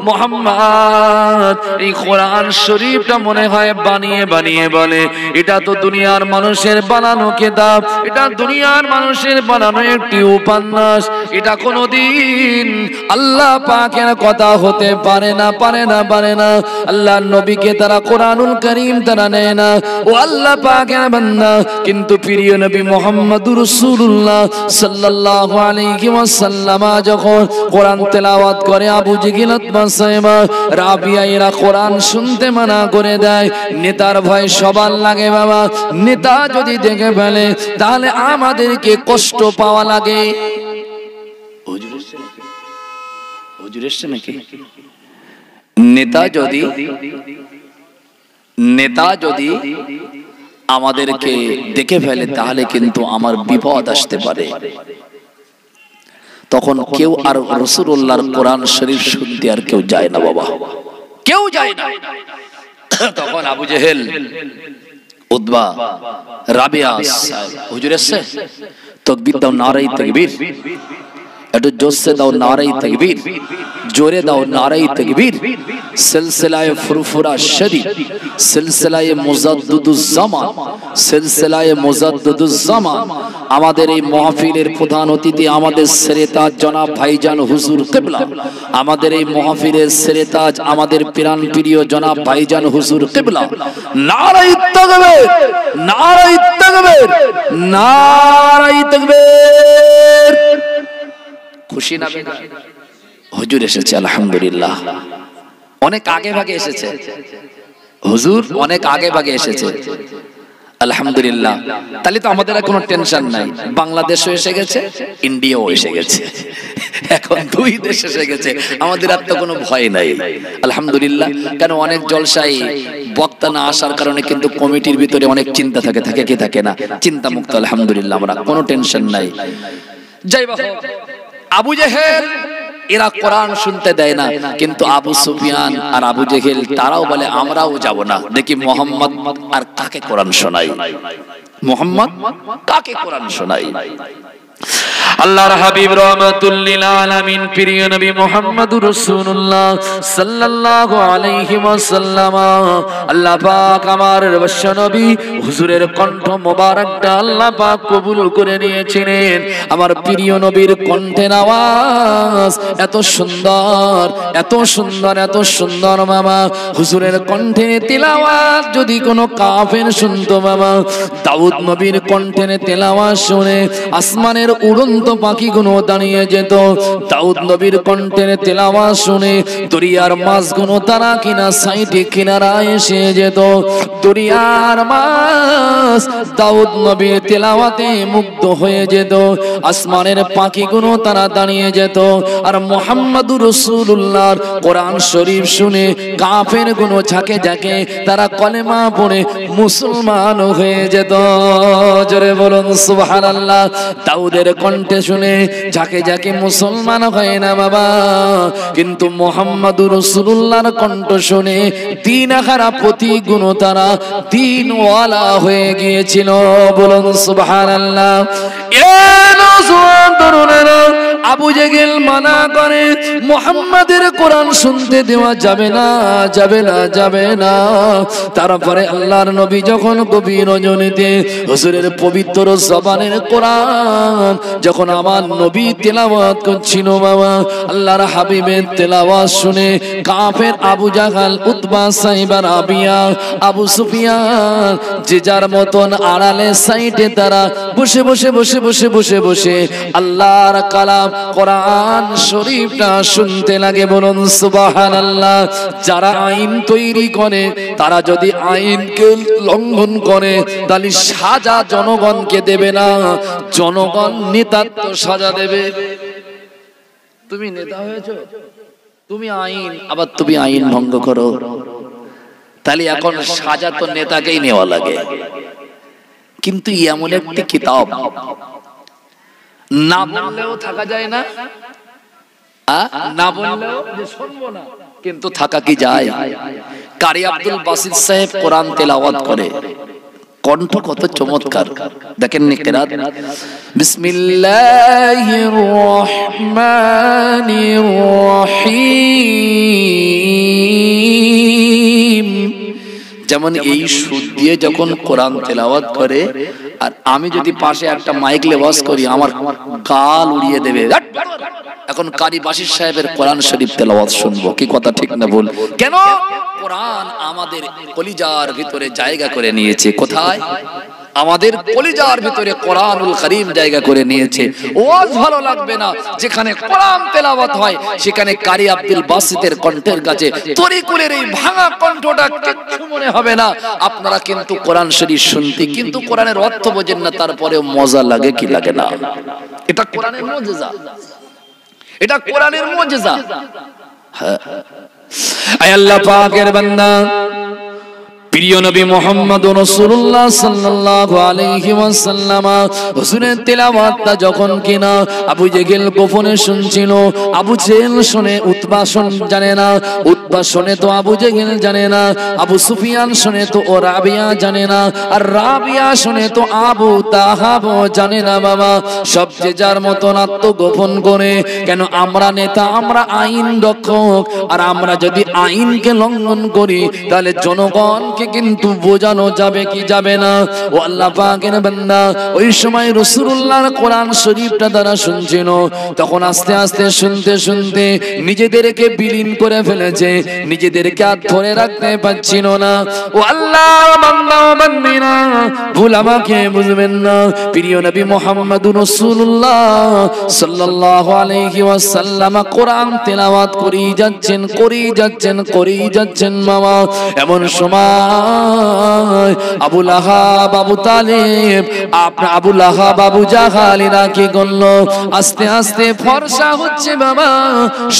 মুহাম্মদ এই কোরআন শরীফটা মনে হয় বানিয়ে বানিয়ে বলে এটা তো দুনিয়ার মানুষের বানানো কিতাব, এটা দুনিয়ার মানুষের বানানো একটি উপন্যাস, এটা কোনোদিন আল্লাহ পাকের কথা হতে পারে না, পারে না, পারে না। আল্লাহর নবীকে তারা কোরআনুল কারীম তারা নেয় না, ও আল্লাহ পাকের বান্দা। কিন্তু প্রিয় নবী মুহাম্মদুর রাসূলুল্লাহ সাল্লাল্লাহু আলাইহি ওয়াসাল্লাম যখন কোরআন তেলাওয়াত করে, আবু জেহেল উতবা সাইবা রাবিয়া এরা কোরআন শুনতে মানা করে দেয়। নেতার ভয় সবার লাগে বাবা, নেতা যদি দেখে ফেলে তাহলে আমাদেরকে কষ্ট পাওয়া লাগে। হুজুর এসছে নাকি? নেতা যদি আমাদেরকে দেখে ফেলে তাহলে কিন্তু আমার বিপদ আসতে পারে। তখন কেউ আর রাসূলুল্লাহর কোরআন শরীফ শুনতে আর কেউ যায় না বাবা, কেউ যায় না। তখন আবু জেহেল, উতবা, রাবিয়া, হুজুর এসছে, তাকবীর দাও, নারায়ে তাকবীর, একটু জোরসে দাও নারায়ে তাকবীর, জোরে দাও নারায়ে তাকবীর। সিলসিলায়ে ফুরফুরা শরীফ, সিলসিলায়ে মুজাদ্দিদুজ জামান, সিলসিলায়ে মুজাদ্দিদুজ জামান। আমাদের এই মাহফিলের প্রধান অতিথি আমাদের সেরেতাজ জনাব ভাইজান হুজুর কিবলা, আমাদের এই মাহফিলের সেরেতাজ আমাদের প্রাণ প্রিয় জনাব ভাইজান হুজুর কিবলা। নারায়ে তাকবীর, নারায়ে তাকবীর, নারায়ে তাকবীর। খুশি না হুজুর এসেছে? আলহামদুলিল্লাহ। অনেক আগে ভাগে এসেছে হুজুর, অনেক আগে ভাগে এসেছে, আলহামদুলিল্লাহ। তাহলে তো আমাদের কোনো টেনশন নাই, বাংলাদেশও এসে গেছে, ইন্ডিয়াও এসে গেছে, এখন দুই দেশ এসে গেছে, আমাদের আর তো কোনো ভয় নাই, আলহামদুলিল্লাহ। কেন অনেক জলসাই বক্তা না আসার কারণে কিন্তু কমিটির ভিতরে অনেক চিন্তা থাকে, থাকে কি থাকে না, চিন্তা মুক্ত আলহামদুলিল্লাহ, আমরা কোনো টেনশন নাই। যাই বাবা, আবু জেহেল এরা কোরআন শুনতে দেয় না, কিন্তু আবু সুফিয়ান আর আবু জেহেল তারাও বলে আমরাও যাব না, দেখি মোহাম্মদ আর কাকে কোরআন শোনাই, মোহাম্মদ কাকে কোরআন শোনাই। আল্লাহর হাবিব রাহমাতুল লিল আলামিন প্রিয় নবী মুহাম্মদুর রাসূলুল্লাহ সাল্লাল্লাহু আলাইহি ওয়াসাল্লাম, আল্লাহ পাক আমার বিশ্ব নবী হুজুরের কণ্ঠ মোবারকটা আল্লাহ পাক কবুল করে নিয়েছিলেন। আমার প্রিয় নবীর কণ্ঠের আওয়াজ এত সুন্দর, এত সুন্দর, এত সুন্দর মামা। হুজুরের কণ্ঠের তিলাওয়াত যদি কোনো কাফের শুনতো মামা, দাউদ নবীর কণ্ঠের তিলাওয়াত শুনে আসমানের উড়ন্ত পাখিগুলো দাঁড়িয়ে যেত। দাউদ নবীর কণ্ঠের তেলাওয়াত শুনে দরিয়ার মাছগুলো তারা কিনা সাইডে কিনারায় এসে যেত। দরিয়ার মাছ দাউদ নবীর তেলাওয়াতে মুগ্ধ হয়ে যেত, আসমানের পাখিগুলো তারা দাঁড়িয়ে যেত। আর মুহাম্মদুর রাসূলুল্লাহর কোরআন শরীফ শুনে কাফের গুলো ঝাঁকে ঝাঁকে তারা কলেমা পড়ে মুসলমান হয়ে যেত। জোরে বলুন সুবহানাল্লাহ। দাউদের কণ্ঠে শুনে ঝাঁকে ঝাঁকে মুসলমান হয় না বাবা, কিন্তু মুহাম্মদুর রাসূলুল্লাহর কণ্ঠ শুনে দিন আখারা প্রতি গুণ তারা দিনওয়ালা হয়ে গিয়েছিল। বলুন সুবহানাল্লাহ। আবু জেহেল মানা করে মুহাম্মাদের কোরআন শুনতে দেওয়া যাবে না, যাবে না, যাবে না। তারপরে আল্লাহর নবী যখন গভীর রজনীতে হুজুরের পবিত্র জবানের কোরআন যখন আমার নবী তেলাওয়াত করছিল বাবা, আল্লাহর হাবিবের তেলাওয়াত শুনে কাফের আবু জাহাল, উতবা, সাইবা, রাবিয়া, আবু সুফিয়ান যে যার মতন আড়ালে সাইডে তারা বসে বসে বসে বসে বসে বসে আল্লাহর কালাম কোরআন শরীফটা শুনতে লাগে। বলুন সুবহানাল্লাহ। যারা আইন তৈরি করে তারা যদি আইনকে লঙ্ঘন করে তাহলে সাজা জনগণকে দেবে না, জনগণ নেতার তো সাজা দেবে। তুমি নেতা হয়েছো, তুমি আইন, আবার তুমি আইন ভঙ্গ করো, তাহলে এখন সাজা তো নেতাকেই নেওয়া লাগে। কিন্তু এমন একটি কিতাব না বললেও থাকা যায় না, না বললেও যে শুনবো না, কিন্তু থাকা কি যায়? কারি আব্দুল বাসিত সাহেব কোরআন তেলাওয়াত করে, কণ্ঠ কত চমৎকার, দেখেন নি কিরাত। বিসমিল্লাহির রহমানির রহিম যেমন এই সুদ দিয়ে যখন কোরআন তেলাওয়াত করে, আর আমি যদি পাশে একটা মাইক লেবাস করি, আমার গাল উড়িয়ে দেবে। এখন কারি বাশির সাহেবের কোরআন শরীফ তেলাওয়াত শুনবো, কি কথা ঠিক না ভুল? কেন? কোরআন আমাদের কলিজার ভিতরে জায়গা করে নিয়েছে। কোথায়? আমাদের কলিজার ভিতরে কোরআনুল কারীম জায়গা করে নিয়েছে। ওয়াজ ভালো লাগবে না, যেখানে কোরআন তেলাওয়াত হয় সেখানে কারি আব্দুল বাসিতের কণ্ঠের কাছে তরিকুলের এই ভাঙা কণ্ঠটা কিচ্ছু মনে হবে না। আপনারা কিন্তু কোরআন শরীফ শুনতে, কিন্তু কোরআনের অর্থ বোঝেন না, তারপরে মজা লাগে কি লাগে না? এটা কোরআনের মুজিজা, এটা কোরআনের মুজিজা। হ্যাঁ, আয় আল্লাহ পাকের বান্দা, প্রিয় নবী মুহাম্মদ রাসূলুল্লাহ সাল্লাল্লাহু আলাইহি ওয়াসাল্লাম হুজুরের তেলাওয়াতটা যখন কিনা আবু জেহেল গোপনে শুনছিল, আবু জেহেল শুনে উতবা জানে না, উতবা শুনে তো আবু জেহেল জানে না, আবু সুফিয়ান শুনে তো ও রাবিয়া জানে না, আর রাবিয়া শুনে তো আবু তাহাব জানে না। বাবা, সব যে যার মতন আত্মগোপন করে। কেন? আমরা নেতা, আমরা আইন রক্ষক, আর আমরা যদি আইনকে লঙ্ঘন করি তাহলে জনগণকে কিন্তু বোঝানো যাবে কি যাবে না? ও আল্লাহ পাকের বান্দা, ওই সময় রাসূলুল্লাহর কোরআন শরীফটা তারা শুনছিল, তখন আস্তে আস্তে শুনতে শুনতে নিজেদেরকে বিলীন করে ফেলেছে, নিজেদেরকে আর ধরে রাখতে পারছিল না। ও আল্লাহ বান্দা বান্দিরা, ভুল আমাকে বুঝবেন না। প্রিয় নবী মুহাম্মদুর রাসূলুল্লাহ সাল্লাল্লাহু আলাইহি ওয়াসাল্লাম কোরআন তেলাওয়াত করেই যাচ্ছেন, করেই যাচ্ছেন, করেই যাচ্ছেন। মামা, এমন সময় আবু লাহাব, আবু তালেব, আবু লাহাব, আবু জাহালিরা কি করলো? আস্তে আস্তে ফর্সা হচ্ছে বাবা।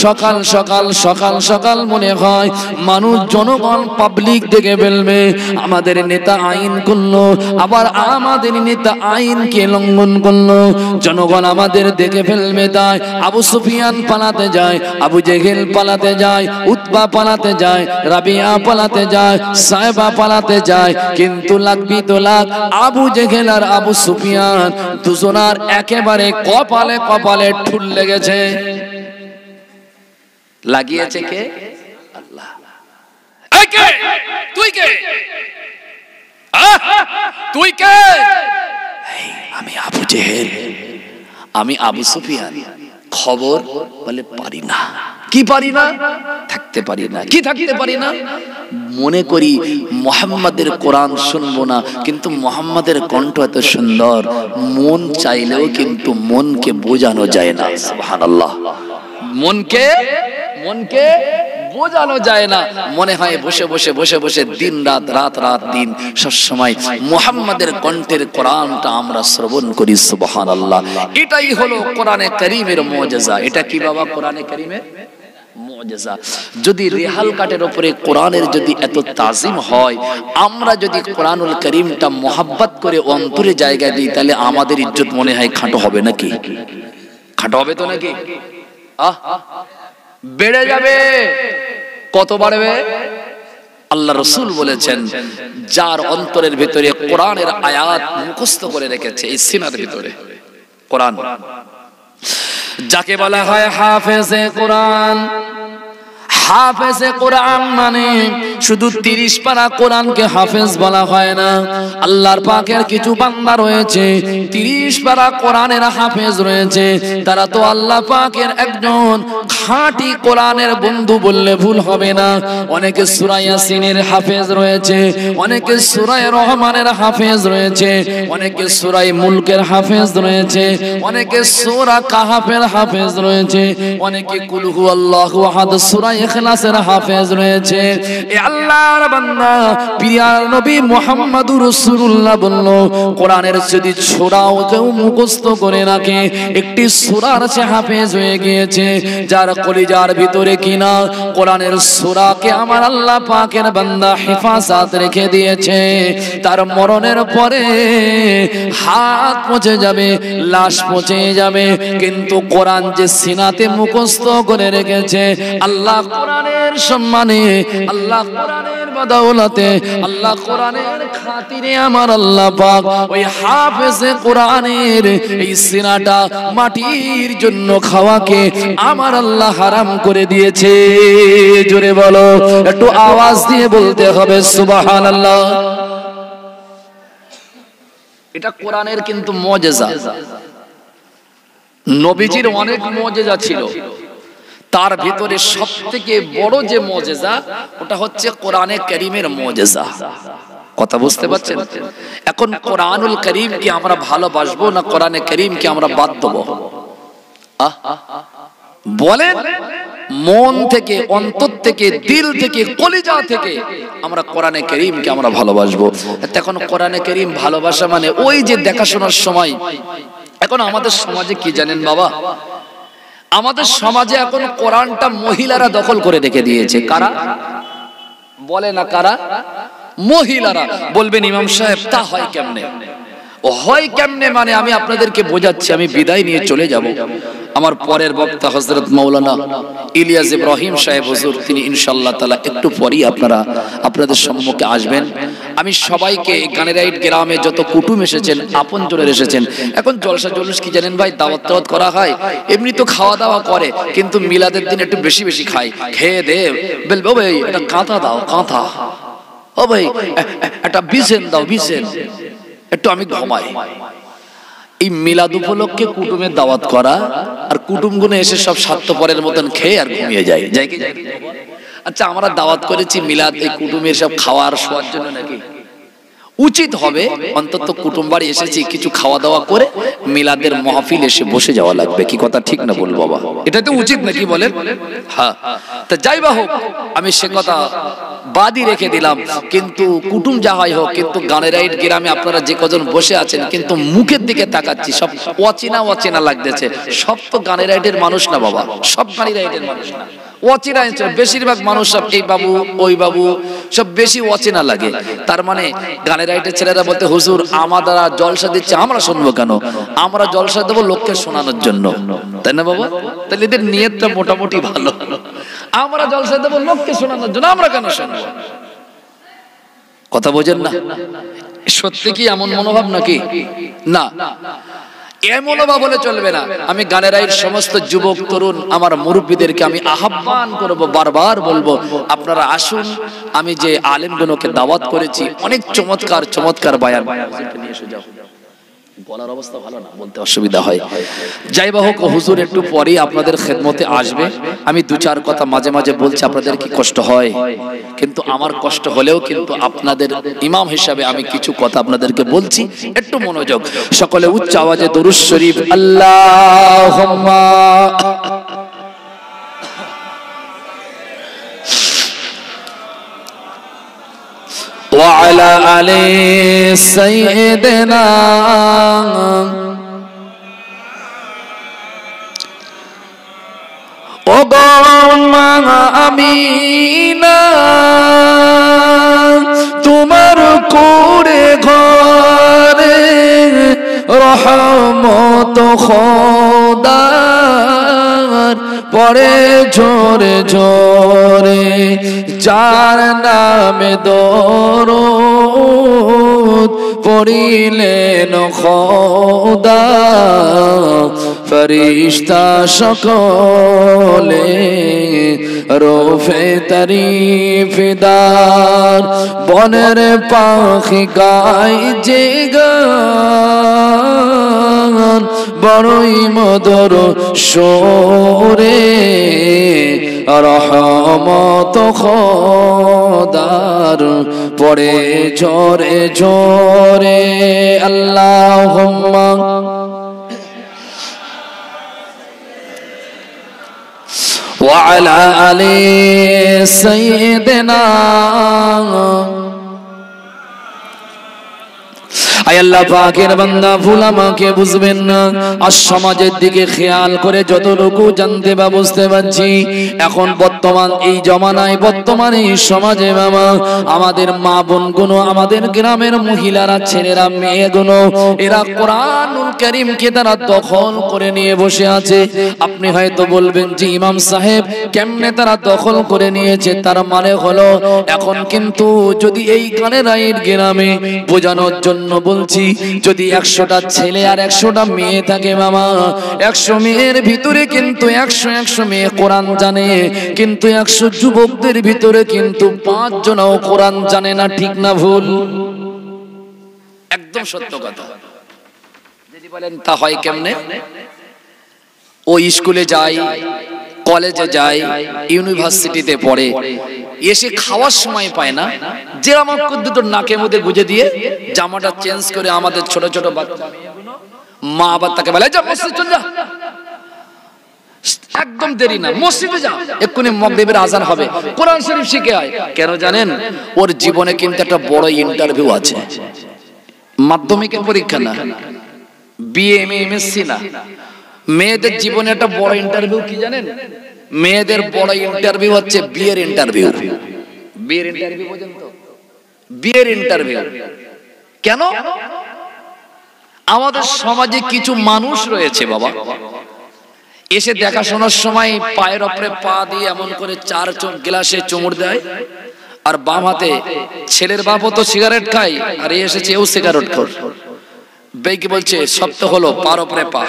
সকাল সকাল সকাল সকাল মনে হয় মানুষ, জনগণ, পাবলিক দেখে ফেলবে আমাদের নেতা আইন করলো, আবার আমাদের নেতা আইনকে লঙ্ঘন করলো, জনগণ আমাদের দেখে ফেলবে। তাই আবু সুফিয়ান পালাতে যায়, আবু জেহেল পালাতে যায়, উতবা পালাতে যায়, রাবিয়া পালাতে যায়, সাহেবা পালাতে যায়। কিন্তু লাগবি তো লাগ, আবু জেহেল আর আবু সুফিয়ান দুজনার একেবারে কপালে কপালে ঠুল লেগেছে। লাগিয়েছে কে? আল্লাহ। এই কে? তুই কে? তুই কে? আমি আবু জেহেল, আমি আবু সুফিয়ান। খবর বলে পারি না। কি পারি না? থাকতে পারি না। কি থাকতে পারি না? মনে করি মুহাম্মাদের কোরআন শুনবো না, কিন্তু মুহাম্মাদের কণ্ঠ এত সুন্দর, মন চাইলেও কিন্তু মনকে বোঝানো যায় না। সুবহানাল্লাহ। মনকে বোঝানো যায় না। মনে হয় বসে বসে বসে বসে দিন রাত, রাত রাত দিন, সব সময় মুহাম্মাদের কণ্ঠের কোরআনটা আমরা শ্রবণ করি। সুবহানাল্লাহ। এটাই হলো কোরআনে কারীমের মুজিজা। এটা কি বাবা? কোরআনে কারীমের মুজিজা। যদি রেহাল কাটের উপরে কোরআনের যদি এত তাজিম হয়, আমরা যদি কোরআনুল কারীমটা মোহাব্বত করে অন্তরে জায়গা দিই, তাহলে আমাদের ইজ্জত মনে হয় খাটো হবে নাকি? খাটো হবে তো নাকি? বেড়ে যাবে। কত বাড়বে? আল্লাহ রাসূল বলেছেন, যার অন্তরের ভিতরে কোরআনের আয়াত মুখস্থ করে রেখেছে, এই সিনার ভিতরে কোরআন, যাকে বলা হয় হাফেজে কোরআন। হাফেজে কোরআন মানে শুধু 30 পারা কোরআনকে হাফেজ বলা হয় না। আল্লাহর পাকের কিছু বান্দা রয়েছে 30 পারা কোরআনের হাফেজ রয়েছে, তারা তো আল্লাহ পাকের একজন খাঁটি কোরআনের বন্ধু বললে ভুল হবে না। অনেকে সূরা ইয়াসিনের হাফেজ রয়েছে, অনেকে সূরা রহমানের হাফেজ রয়েছে, অনেকে সূরা মুলকের হাফেজ রয়েছে, অনেকে সূরা কাহাফের হাফেজ রয়েছে, অনেকে কুল হুয়াল্লাহু আহাদ সূরা ইখলাসের হাফেজ রয়েছে। এ আল্লাহর বান্দা, প্রিয় নবী মুহাম্মদুর রাসূলুল্লাহ বলল, কোরআনের যদি সূরাও কেউ মুখস্থ করে রাখে, একটি সূরার সে হাফেজ হয়ে গিয়েছে। যার কলিজার ভিতরে কিনা কোরআনের সূরাকে আমার আল্লাহ পাকের বান্দা হেফাজত রেখে দিয়েছে, তার মরণের পরে হাত পচে যাবে, লাশ পচে যাবে, কিন্তু কোরআন যে সিনাতে মুখস্থ করে রেখেছে, আল্লাহ কোরআনের সম্মানে, আল্লাহ কোরআনের বদৌলতে, আল্লাহ কোরআনের খাতিরে আমার আল্লাহ পাক ওই হাফেজে কোরআনের এই সিনাটা মাটির জন্য খাওয়াকে আমার আল্লাহ হারাম করে দিয়েছে। জোরে বলো, একটু আওয়াজ দিয়ে বলতে হবে সুবহানাল্লাহ। এটা কোরআনের কিন্তু মুজিজা। নবীজির অনেক মুজিজা ছিল, তার ভিতরে সবথেকে বড় যে মুজিজা ওটা হচ্ছে কোরআনে কারীমের মুজিজা। কথা বুঝতে পারছেন? এখন কোরআনুল কারীম কি আমরা ভালোবাসবো না কোরআনে কারীম কি আমরা বাদ দেব? বলেন, মন থেকে, অন্তর থেকে, দিল থেকে, কলিজা থেকে আমরা কোরআনে কারীমকে আমরা ভালোবাসবো। এখন কোরআনে কারীম ভালোবাসা মানে ওই যে দেখাশোনার সময়। এখন আমাদের সমাজে কি জানেন বাবা, আমাদের সমাজে এখন কোরআনটা মহিলারা দখল করে রেখে দিয়েছে। কারা বলে না? কারা? মহিলারা। বলবেন ইমাম সাহেব তা হয় কেমনে? ও হয় কেমনে মানে আমি আপনাদেরকে বোঝাচ্ছি। আমি বিদায় নিয়ে চলে যাব। আমার পরের বক্তা হযরত মাওলানা ইলিয়াস ইব্রাহিম সাহেব হুজুর, তিনি ইনশাআল্লাহ তাআলা একটু পরেই আপনাদের সম্মুখে আসবেন। আমি সবাইকে গানেরাইট গ্রামে যত কুটুম এসেছেন, আপনজনের এসেছেন, এখন জলসা জলুস কি জানেন ভাই, দাওয়াত টাওয়াত করা হয়, এমনি তো খাওয়া দাওয়া করে, কিন্তু মিলাদের দিন একটু বেশি বেশি খায়। খেয়ে দে বলবো ভাই এটা কাঁথা দাও, কাঁথা। ও ভাই একটা বিছেন দাও, বিছেন, একটু আমি ঘুমাই। এই মিলাদ উপলক্ষে কুটুমের দাওয়াত করা, আর কুটুম গুনে এসে সব স্বার্থপরের মতন খেয়ে আর ঘুমিয়ে যায়। যাই কি? আচ্ছা, আমরা দাওয়াত করেছি মিলাদ, এই কুটুমের সব খাওয়ার শোয়ার জন্য নাকি? উচিত হবে অন্তত কুটুম বাড়ি এসেছি, কিছু খাওয়া দাওয়া করে মিলাদের মাহফিল এসে বসে যাওয়া লাগবে। কি কথা ঠিক না বল বাবা? এটা তো উচিত নাকি বলেন? হ্যাঁ। তা যাই বা হোক, আমি সে কথা বাদই রেখে দিলাম। কিন্তু কুটুম যা হয় হোক, কিন্তু গানেরাইট গ্রামে আপনারা যে কজন বসে আছেন, কিন্তু মুখের দিকে তাকাচ্ছি, সব অচেনা অচেনা লাগতেছে। সব তো গানেরাইটের মানুষ না বাবা, সব গানেরাইটের মানুষ না, অচেনা। বেশিরভাগ মানুষ সব এই বাবু ওই বাবু, সব বেশি অচেনা লাগে। তার মানে গানেরাইটের ছেলেরা বলতে, হুজুর আমারা জলসা দিচ্ছে, আমরা শুনবো কেন? আমরা জলসা দেবো লোককে শোনানোর জন্য, তাই না বাবা? তাহলে এদের নিয়তটা মোটামুটি ভালো। আমরা জলসা দেবো লোককে শোনানোর জন্য, আমরা কেন শুনবো? কথা বোঝেন না? সত্যি কি এমন মনোভাব নাকি? না, এমন বলে চলবে না। আমি গানেরাইট সমস্ত যুবক তরুণ আমার মুরব্বীদেরকে আমি আহ্বান করব, বারবার বলবো আপনারা আসুন। আমি যে আলেমগুলোকে দাওয়াত করেছি, অনেক চমৎকার চমৎকার বয়ান, নিয়ে এসে যাও। বলার অবস্থা ভালো না, বলতে অসুবিধা হয়। যাই বা হোক, হুজুর একটু পরেই আপনাদের খেদমতে আসবে। আমি দু চার কথা মাঝে মাঝে বলছি, আপনাদের কি কষ্ট হয়? কিন্তু আমার কষ্ট হলেও কিন্তু আপনাদের ইমাম হিসাবে আমি কিছু কথা আপনাদেরকে বলছি, একটু মনোযোগ। সকলে উচ্চ আওয়াজে দরুদ শরীফ আল্লাহুম্মা وعلى آل سيدنا আমিনা তোমার করে ঘরে রহমত খোদার পরে ঝরে ঝরে, যার নামে দরুদ পড়িলেন খোদা, ফেরেশতা সকলে রোফে তারিফদার, বনের পাখি গায় যে গান, বড়ই মধুর সুরে রহমত খোদার পড়ে ঝরে ঝরে। আল্লাহুম্মা وعلى آل سيدنا আয় আল্লাহ পাকের বান্দা ভুল আমাকে বুঝবেন না। আর সমাজের দিকে খেয়াল করে যতটুকু জানতে বা বুঝতে পারছি, এখন বর্তমান এই জমানায়, বর্তমান এই সমাজে বাবা, আমাদের মা বোনগুলো, আমাদের গ্রামের মহিলারা, ছেলেরা, মেয়েগুলো, এরা কোরআনুল কারীমকে তারা দখল করে নিয়ে বসে আছে। আপনি হয়তো বলবেন যে ইমাম সাহেব কেমনে তারা দখল করে নিয়েছে? তার মানে হলো এখন কিন্তু যদি এই কানেরাইয়ের গ্রামে বোঝানোর জন্য বলছি, যদি 100টা ছেলে আর 100টা মেয়ে থাকে মামা, 100 মেয়ের ভিতরে কিন্তু 100 মেয়ে কোরআন জানে, কিন্তু 100 যুবকদের ভিতরে কিন্তু 5 জনও কোরআন জানে না। ঠিক না ভুল? একদম সত্য কথা। যদি বলেন তা হয় কেমনে? ও স্কুলে যায়, কলেজে যায়, ইউনিভার্সিটিতে পড়ে, এসে খাওয়ার সময় পায় না, যে আমার দুটো নাকে মধ্যে গুজে দিয়ে জামাটা চেঞ্জ করে আমাদের ছোট ছোট বাচ্চা মা আবার তাকে বলে যা মসজিদ চল যা, একদম দেরি না, মসজিদে যা, এক্ষুনি মাগরিবের আজান হবে, কোরআন শরীফ শিখে আয়। কেন জানেন? ওর জীবনে কিন্তু একটা বড় ইন্টারভিউ আছে। মাধ্যমিকের পরীক্ষা না, বিএ, এমএ, এমএসসি না, মেয়েদের জীবনে একটা বড় ইন্টারভিউ কি জানেন? মেয়েদের বড় ইন্টারভিউ হচ্ছে বিয়ের ইন্টারভিউ। বিয়ের ইন্টারভিউ বোঝেন তো? বিয়ের ইন্টারভিউ কেন? আমাদের সমাজে কিছু মানুষ রয়েছে বাবা, এসে দেখাশোনার সময় পায়ের উপরে পা দিয়ে এমন করে 4 গ্লাসে চুমুর দেয়, আর বাম হাতে, ছেলের বাপও তো সিগারেট খায়, আর এসেছে এও সিগারেট খোর। বেকি বলছে সত্য হলো পার উপরে পা,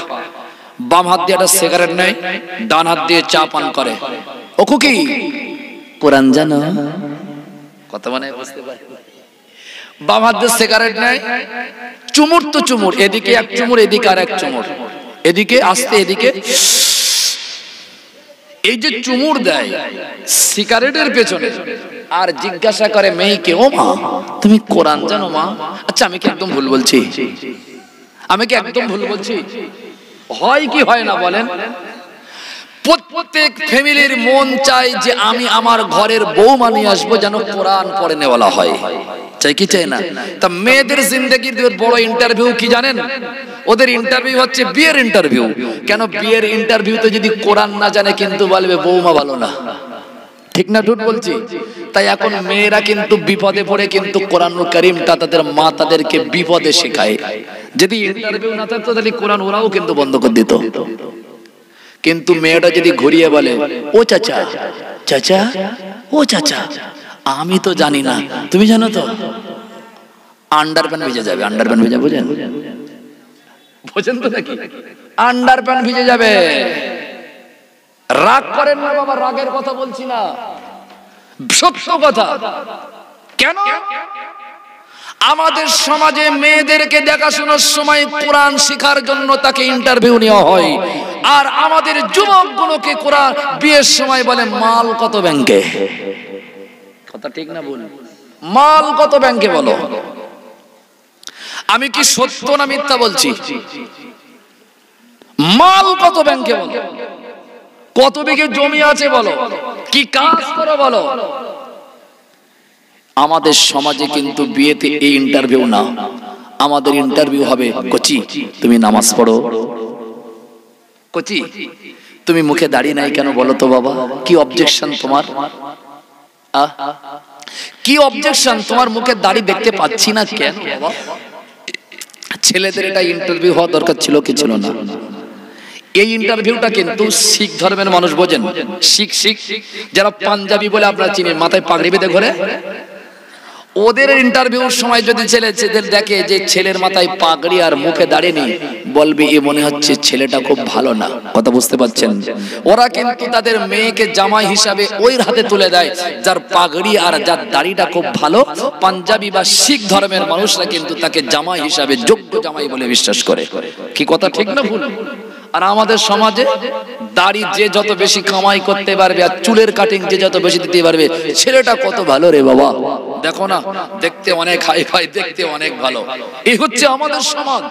বাম হাত দিয়ে একটা সিগারেট নেয়, ডান হাত দিয়ে চা পান করে। ও খুকি কোরআন জানো? কথা মানে বুঝতে পারে? বাম হাত দিয়ে সিগারেট নেয়, চুমুর তো চুমুর, এদিকে এক চুমুর, এদিকে আর এক চুমুর, এদিকে আসতে, এদিকে। এই যে চুমুর দেয় সিগারেটের পেছনে, আর জিজ্ঞাসা করে মেয়েকে, ও মা তুমি কোরআন জানো মা? আচ্ছা আমি কি একদম ভুল বলছি? আমি কি একদম ভুল বলছি? হয় কি হয় না বলেন? প্রত্যেক ফ্যামিলির মন চায় যে আমি আমার ঘরের বউমা নিয়ে আসবো যেন কোরআন পড়ে নেওয়ালা হয়, চাই কি চাই না? তা মেয়েদের জিন্দেগির বড় ইন্টারভিউ কি জানেন? ওদের ইন্টারভিউ হচ্ছে বিয়ের ইন্টারভিউ। কেন? বিয়ের ইন্টারভিউতে যদি কোরআন না জানে কিন্তু বলবে বউমা ভালো না। ঠিক না ঠিক বলছি? তাই এখন মেয়েরা কিন্তু বিপদে পড়ে কিন্তু কোরআনুল কারীমটা তাদের মা তাদেরকে বিপদে শেখায়। যদি ইন্টারভিউ না থাকতো তাহলে কোরআন ওরাও কিন্তু বন্ধ করে দিত। কিন্তু মেয়েটা যদি ঘুরিয়ে বলে, ও চাচা, চাচা, ও চাচা, আমি তো জানি না, তুমি জানো তো? আন্ডারপ্যান্ট ভিজে যাবে। আন্ডারপ্যান্ট ভিজে বুঝেন? বুঝেন তো নাকি? আন্ডারপ্যান্ট ভিজে যাবে। রাগ করেন না বাবা, রাগের কথা বলছি না, সত্য কথা। কেন? আমাদের সমাজে মেয়েদেরকে দেখাশোনার সময় কোরআন শেখার জন্য তাকে ইন্টারভিউ নেওয়া হয়, আর আমাদের যুবকগুলোকে কোরআন বিয়ের সময় বলে মাল কত ব্যাংকে। কথা ঠিক না বল? মাল কত ব্যাংকে বলো? আমি কি সত্য না মিথ্যা বলছি? মাল কত ব্যাংকে বলো? কত বিঘে জমি আছে বলো? কি কাজ করো বলো? আমাদের সমাজে কিন্তু বিয়েতে এই ইন্টারভিউ না, আমাদের ইন্টারভিউ হবে, কচি তুমি নামাজ পড়ো, কচি তুমি মুখে দাঁড়িয়ে নাই কেন বলো তো বাবা? কি অবজেকশন তোমার? কি অবজেকশন তোমার? মুখে দাড়ি দেখতে পাচ্ছি না কেন বাবা? ছেলেদের এটা ইন্টারভিউ হওয়া দরকার ছিল কি ছিল না? এই ইন্টারভিউটা কিন্তু শিখ ধর্মের মানুষ বোঝেন। শিখ যারা পাঞ্জাবি বলে আপনারা চিনেন, মাথায় পাগড়ি বেঁধে ঘোরে, ওদের ইন্টারভিউর সময় যদি ছেলেদের দেখে যে ছেলের মাথায় পাগড়ি আর মুখে দাঁড়িয়ে নেই, বলবে এ মনে হচ্ছে ছেলেটা খুব ভালো না। কথা বুঝতে পারছেন? ওরা কিন্তু তাদের মেয়েকে জামাই হিসাবে ওই হাতে তুলে দেয় যার পাগড়ি আর যার দাড়িটা খুব ভালো। পাঞ্জাবি বা শিখ ধর্মের মানুষরা কিন্তু তাকে জামাই হিসাবে যোগ্য জামাই বলে বিশ্বাস করে। কি কথা ঠিক না ভুল? আর আমাদের সমাজে দাড়ি যে যত বেশি কামাই করতে পারবে আর চুলের কাটিং যে যত বেশি দিতে পারবে, ছেলেটা কত ভালো রে বাবা, দেখো না দেখতে অনেক হাই ফাই, দেখতে অনেক ভালো। এই হচ্ছে আমাদের সমাজ।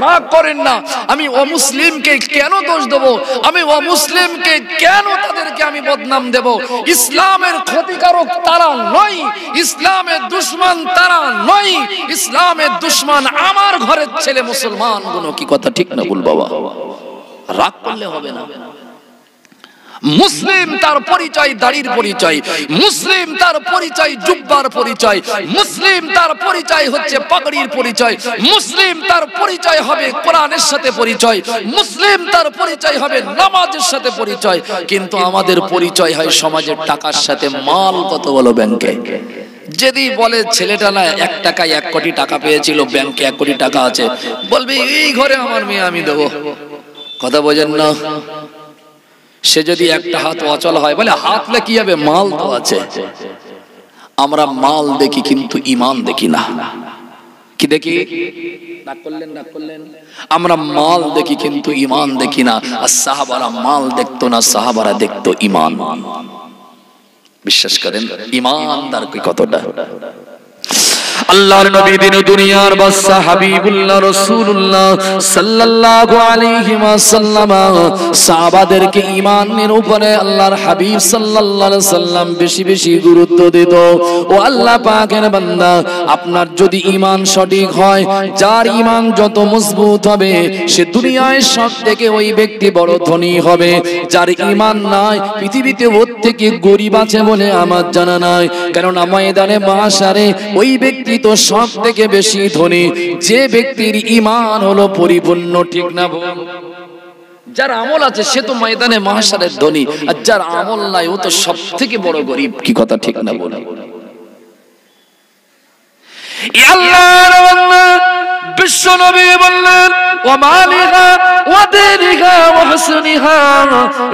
রাগ করেন না। আমি অমুসলিমকে কেন দোষ দেব? আমি অমুসলিমকে কেন তাদেরকে আমি বদনাম দেব? ইসলামের ক্ষতিকারক তারা নয়, ইসলামের দুশমন তারা নয়, ইসলামের দুশমন আমার ঘরের ছেলে মুসলমান গুলো। কি কথা ঠিক না ভুল বাবা? রাগ করলে হবে না। মুসলিম তার পরিচয় দাড়ির পরিচয়, মুসলিম তার পরিচয় জুব্বার পরিচয়, মুসলিম তার পরিচয় হচ্ছে পাগড়ির পরিচয়, মুসলিম তার পরিচয় হবে কোরআনের সাথে পরিচয়, মুসলিম তার পরিচয় হবে নামাজের সাথে পরিচয়। কিন্তু আমাদের পরিচয় হয় সমাজের টাকার সাথে। মাল কত বলো ব্যাংকে? যদি বলে ছেলেটা না 1 টাকায় 1 কোটি টাকা পেয়েছিল, ব্যাংকে 1 কোটি টাকা আছে, বলবে এই ঘরে আমার মেয়ে আমি দেবো। কথা বোঝেন না? সে যদি একটা হাত অচল হয়, বলে হাতলে কি হবে, মাল তো আছে। আমরা মাল দেখি কিন্তু ঈমান দেখি না। কি দেখি? আমরা মাল দেখি কিন্তু ঈমান দেখি না। আর সাহাবারা মাল দেখতো না, সাহাবারা দেখতো ঈমান। বিশ্বাস করেন ঈমানদার কি কতটা? আল্লাহর নবী দিন দুনিয়ার বাদশা হাবিবুল্লাহ রাসূলুল্লাহ সাল্লাল্লাহু আলাইহি ওয়াসাল্লাম সাহাবাদেরকে ঈমানের উপরে আল্লাহর হাবিব সাল্লাল্লাহু আলাইহি সাল্লাম বেশি বেশি গুরুত্ব দিত। ও আল্লাহ পাকের বান্দা, আপনার যদি ঈমান সঠিক হয়, যার ঈমান যত মজবুত হবে, সে দুনিয়ায় সবথেকে ওই ব্যক্তি বড় ধনী হবে। যার ঈমান নাই, পৃথিবীতে ওর থেকে গরীব আছে বলে আমার জানা নাই। কারণ ময়দানে মাশারে ওই ব্যক্তি তো সব থেকে বেশি ধনী, যে ব্যক্তির ঈমান হলো পরিপূর্ণ। ঠিক না বল? যার আমল আছে সে তো ময়দানে মাহশারের ধনী, আর যার আমল নাই ও তো সব থেকে বড় গরীব। কি কথা ঠিক না বল? বিশ্ব নবী বললেন ওয়ামালিহা ওয়াদিনিহা ওয়াহসানিহা।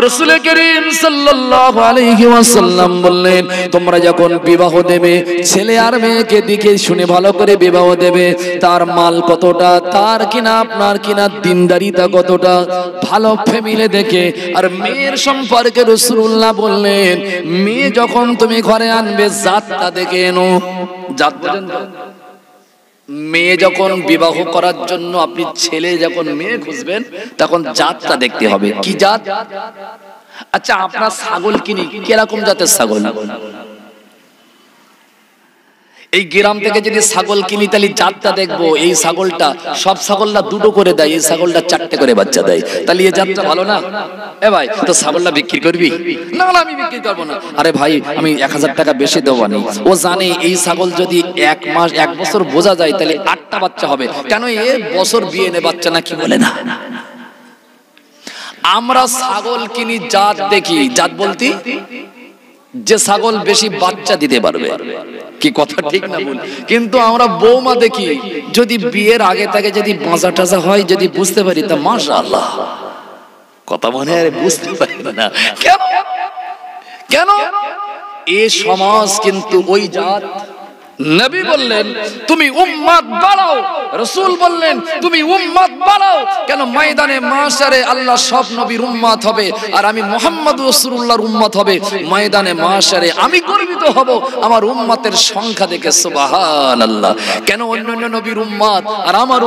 রাসূল করিম সাল্লাল্লাহু আলাইহি ওয়াসাল্লাম বললেন, তোমরা যখন বিবাহ দেবে, ছেলে আর মেয়েকে দেখে শুনে ভালো করে বিবাহ দেবে। তার মাল কতটা, তার কিনা আপনার কিনা দিনদারিতা কতটা, ভালো ফ্যামিলি দেখে। আর মেয়ের সম্পর্কে রাসূলুল্লাহ বললেন, মেয়ে যখন তুমি ঘরে আনবে, জাতটা দেখে এনো। জাত বোঝেন তো? মেয়ে যখন বিবাহ করার জন্য আপনি ছেলে যখন মেয়ে খুঁজবেন, তখন জাতটা দেখতে হবে। কি জাত? আচ্ছা, আপনার ছাগল কিনি, কিরকম জাতের ছাগল? এই গ্রাম থেকে যদি ছাগল কিনি, তাহলে জাতটা দেখবো। এই ছাগলটা, সব ছাগলটা 2টো করে দেয়, এই ছাগলটা 4টে করে বাচ্চা দেয়, তাহলে এই জাতটা ভালো না? এ ভাই, তো ছাগলটা বিক্রি করবি? না না, আমি বিক্রি করবো না। আরে ভাই, আমি 1000 টাকা বেশি দেবো না। ও জানে এই ছাগল যদি 1 মাস 1 বছর বোঝা যায়, তাহলে 8টা বাচ্চা হবে। কেন? এ বছর বিয়ে নে বাচ্চা না, কি বলে না? আমরা ছাগল কিনি জাত দেখি। জাত বলতে যে ছাগল বেশি বাচ্চা দিতে পারবে। কি কথা ঠিক না বল? কিন্তু আমরা বৌমা দেখি, যদি বিয়ের আগে থেকে যদি বাঁচা টাচা হয়, যদি বুঝতে পারি, তা মাশাআল্লাহ। কথা মনে হয় বুঝতে পারি না কেন? কেন? এই সমাজ কিন্তু ওই জাত। নবী বললেন তুমি উম্মত বাড়াও, রাসূল বললেন তুমি উম্মত বাড়াও। কেন? ময়দানে মাশারে আল্লাহ সব নবীর উম্মত হবে, আর আমি মুহাম্মদ রাসূলুল্লাহর উম্মত হবে। ময়দানে মাশারে আমি গর্বিত হব আমার উম্মতের সংখ্যা দেখে। সুবহানাল্লাহ। কেন? অন্যান্য নবীর উম্মত আর আমার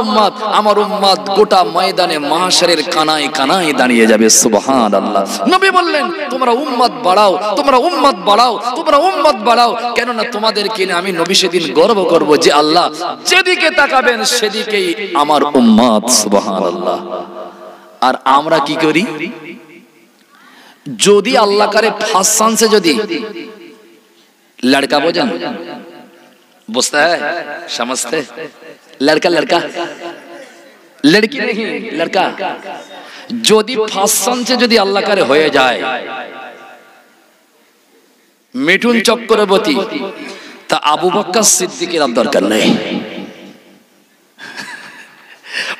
উম্মত গোটা ময়দানে মাশারের কানায় কানায় দাঁড়িয়ে যাবে। সুবহানাল্লাহ। নবী বললেন তোমরা উম্মত বাড়াও, তোমরা উম্মত বাড়াও, তোমরা উম্মত বাড়াও। কেন না তোমাদেরকে আমি নবী সেদিন গর্ব করব যে আল্লাহ যেদিকে তাকাবেন সেদিকেই আমার উম্মত। সুবহানাল্লাহ। আর আমরা কি করি? যদি আল্লাহ করে ফার্স্ট চান্সে যদি লড়কা বোঝেন, বুঝতে হয় समझते লড়কা লড়কা লড়কি नहीं লড়কা, যদি ফার্স্ট চান্সে যদি আল্লাহ করে হয়ে যায় মিঠুন চক্রবর্তী, তা আবু বকর সিদ্দিকের আর দরকার নেই।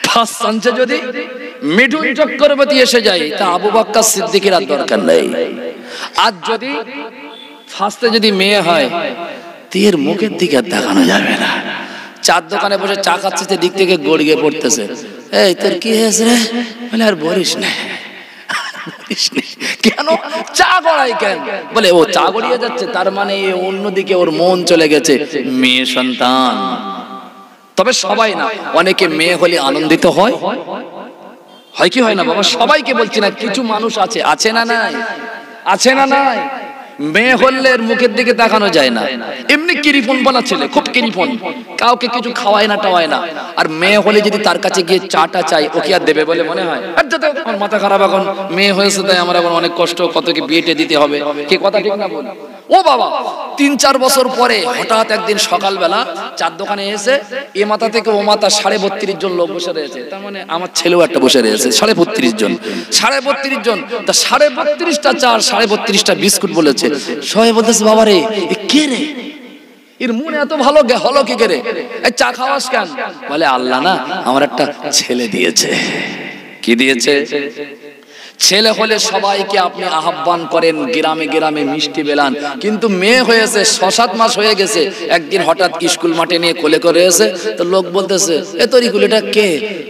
ফার্স্ট চান্সে যদি মিঠুন চক্রবর্তী এসে যায়, তা আবু বকর সিদ্দিকের আর দরকার নেই। আর যদি ফার্স্টে যদি মেয়ে হয়, তের মুখের দিকে আর দেখানো যাবে না। চার দোকানে বসে চা খাচ্ছে, দিক থেকে গড়িয়ে পড়তেছে, এই তোর কি হয়েছে রে? বলে আর বলিস না। কেন? চা গড়াই কেন? বলে ও চা গড়িয়ে যাচ্ছে, তার মানে অন্যদিকে ওর মন চলে গেছে। মেয়ে সন্তান তবে সবাই না, অনেকে মেয়ে হলে আনন্দিত হয়, হয় কি হয় না বাবা? সবাইকে বলছি না, কিছু মানুষ আছে, আছে না নাই, আছে না নাই, মেয়ে হলে মুখের দিকে তাকানো যায় না, এমনি কিরিপন বলা ছেলে, খুব কিরিপন, কাউকে কিছু খাওয়ায় না টাওয়ায় না। আর মেয়ে হলে যদি তার কাছে গিয়ে চাটা চাই, ও কি আর দেবে বলে মনে হয়? আমার মাথা খারাপ, এখন মেয়ে হয়েছে তাই আমার এখন অনেক কষ্ট, কতকে বিয়েটে দিতে হবে, কি কথা ঠিক না বল? ও বাবা, ৩-৪ বছর পরে হঠাৎ একদিন সকালবেলা চার দোকানে এসে এ মাথা থেকে ও মাথা ৩২.৫ জন লোক বসে রয়েছে, তার মানে আমার ছেলেও একটা বসে রয়েছে, ৩২.৫ জন, ৩২.৫ জন, তা ৩২.৫টা চা, ৩২.৫টা বিস্কুট বলেছে। সবাই বলতেছে বাবা রে, এ কে রে, এর মনে এত ভালো হলো কি করে, এই চা খাওয়াস কেন? বলে আল্লাহ না আমার একটা ছেলে দিয়েছে। কি দিয়েছে? ছেলে হলে সবাইকে আপনি আহ্বান করেন, গ্রামে গ্রামে মিষ্টি বেলান, কিন্তু মেয়ে হয়েছে ৬-৭ মাস হয়ে গেছে, একদিন হঠাৎ স্কুল মাঠে নিয়ে কোলে করে এসে তো লোক বলতেছে এ তরিকুল এটা কে?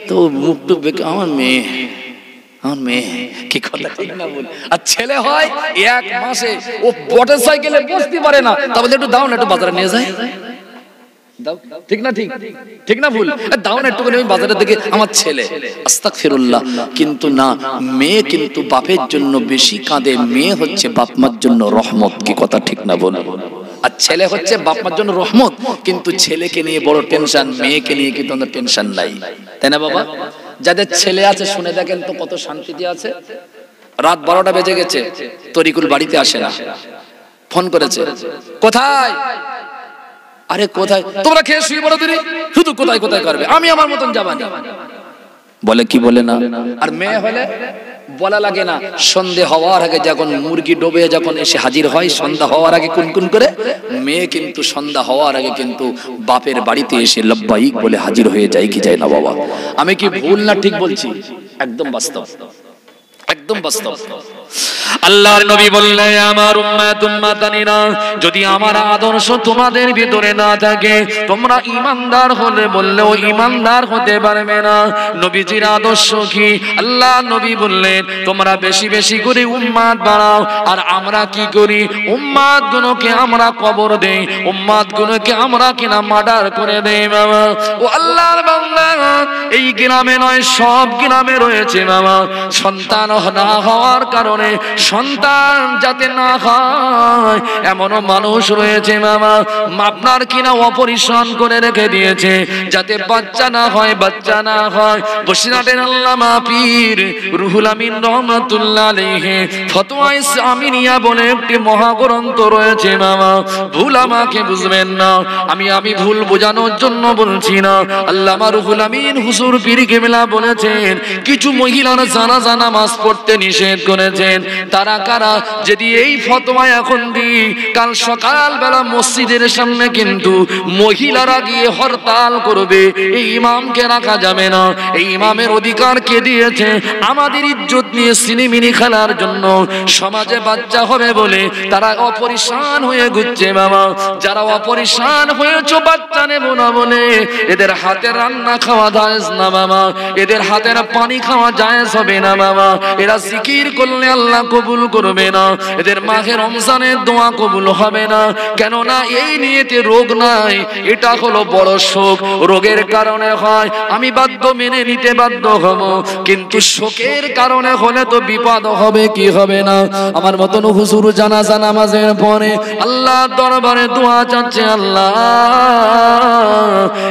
তো মুখ টুক বেঁকে আমার মেয়ে, আমার মেয়ে, কি কথা ঠিক না বল? আর ছেলে হয় ১ মাসে ও মোটর সাইকেলে বসতে পারে না, তাহলে একটু দাও না, একটু বাজারে নিয়ে যায়, ঠিক না? ঠিক ঠিক না ভুল? দাও না একটুখানি, আমি বাজারের দিকে, আমার ছেলে। আস্তাগফিরুল্লাহ। কিন্তু না, মেয়ে কিন্তু বাপের জন্য বেশি কাঁদে, মেয়ে হচ্ছে বাপ মার জন্য রহমত। কি কথা ঠিক না বল? আর ছেলে হচ্ছে বাপ মার জন্য রহমত, কিন্তু ছেলেকে নিয়ে বড় টেনশন, মেয়েকে নিয়ে কিন্তু আমাদের টেনশন নাই, তাই না বাবা? যাদের ছেলে আছে শুনে দেখেন তো কত শান্তিতে আছে। রাত ১২টা বেজে গেছে, তরিকুল বাড়িতে আসে না, ফোন করেছে, কোথায়? আরে কোথায়? তোমরা খেয়ে শুয়ে পড়ো, দিদি শুধু কোথায় কোথায় করবে, আমি আমার মতন যাবানি, বলে কি বলে না। আর মেয়ে হলে বলা লাগে না, সন্ধে হওয়ার আগে যখন মুরগি ডোবে যখন এসে হাজির হয়, সন্ধ্যা হওয়ার আগে কুনকুন করে, মেয়ে কিন্তু সন্ধ্যা হওয়ার আগে কিন্তু বাপের বাড়িতে এসে লব্বাইক বলে হাজির হয়ে যায়, কি যায় না বাবা? আমি কি ভুল না ঠিক বলছি? একদম বাস্তব, একদম বাস্তব। আল্লাহর নবী বললেন আমার উম্মত উম্মতানিরা, যদি আমার আদর্শ তোমাদের ভিতরে না থাকে, তোমরা ঈমানদার হলে বললেও ঈমানদার হতে পারবে না। নবীজির আদর্শ কি? আল্লাহ নবী বললেন তোমরা বেশি বেশি করে উম্মত বাড়াও। আর আমরা কি করি? উম্মত গুলোকে আমরা কবর দেই, উম্মত গুলোকে আমরা কিনা মার্ডার করে দেই বাবা। ও আল্লাহর বান্দা, এই গ্রামে নয় সব গ্রামে রয়েছে বাবা, সন্তান না হওয়ার কারণে, সন্তান যাতে না হয় এমনও মানুষ রয়েছে মামা, আপনার কিনা অপারেশন করে রেখে দিয়েছে যাতে বাচ্চা না হয়, বাচ্চা না হয়। বসিরহাটের আল্লামা পীর রুহুল আমিন রহমাতুল্লাহ আলাইহি ফতোয়া আমিনিয়া বলে একটি মহাগ্রন্থ রয়েছে মামা, ভুল আমাকে বুঝবেন না, আমি ভুল বোঝানোর জন্য বলছি না। আল্লামা রুহুল আমিন হুজুর পীর কেবলা বলেছেন কিছু মহিলারা জানাজা নামাজ পড়তে নিষেধ করেছেন। তারা কারা? যদি এই ফতোয়া এখন দিই, কাল সকাল বেলা মসজিদের সামনে কিন্তু মহিলারা গিয়ে হরতাল করবে, এই ইমামকে রাখা যাবে না। এই ইমামের অধিকার কে দিয়েছে? আমাদের ইজ্জত নিয়ে সিনেমিনি খেলার জন্য, সমাজে বাচ্চা হবে বলে তারা অপরিশান হয়ে ঘুরছে বাবা। যারা অপরিশান হয়েছে বাচ্চা নেব না বলে, এদের হাতে রান্না খাওয়া জায়েজ না বাবা, এদের হাতের পানি খাওয়া জায়েজ হবে না বাবা। এরা জিকির করলে আল্লাহ কবুল করবে না, এদের মাহে রমজানের দোয়া কবুল হবে না। কেননা এই নিয়েতে রোগ নাই, এটা হলো বড় শোক। রোগের কারণে হয় আমি বাধ্য মেনে নিতে বাধ্য হব, কিন্তু শোকের কারণে হলে তো বিপদ হবে, কি হবে না? আমার মতন হুজুর জানাজা নামাজের পরে আল্লাহ দরবারে দোয়া চাচ্ছে, আল্লাহ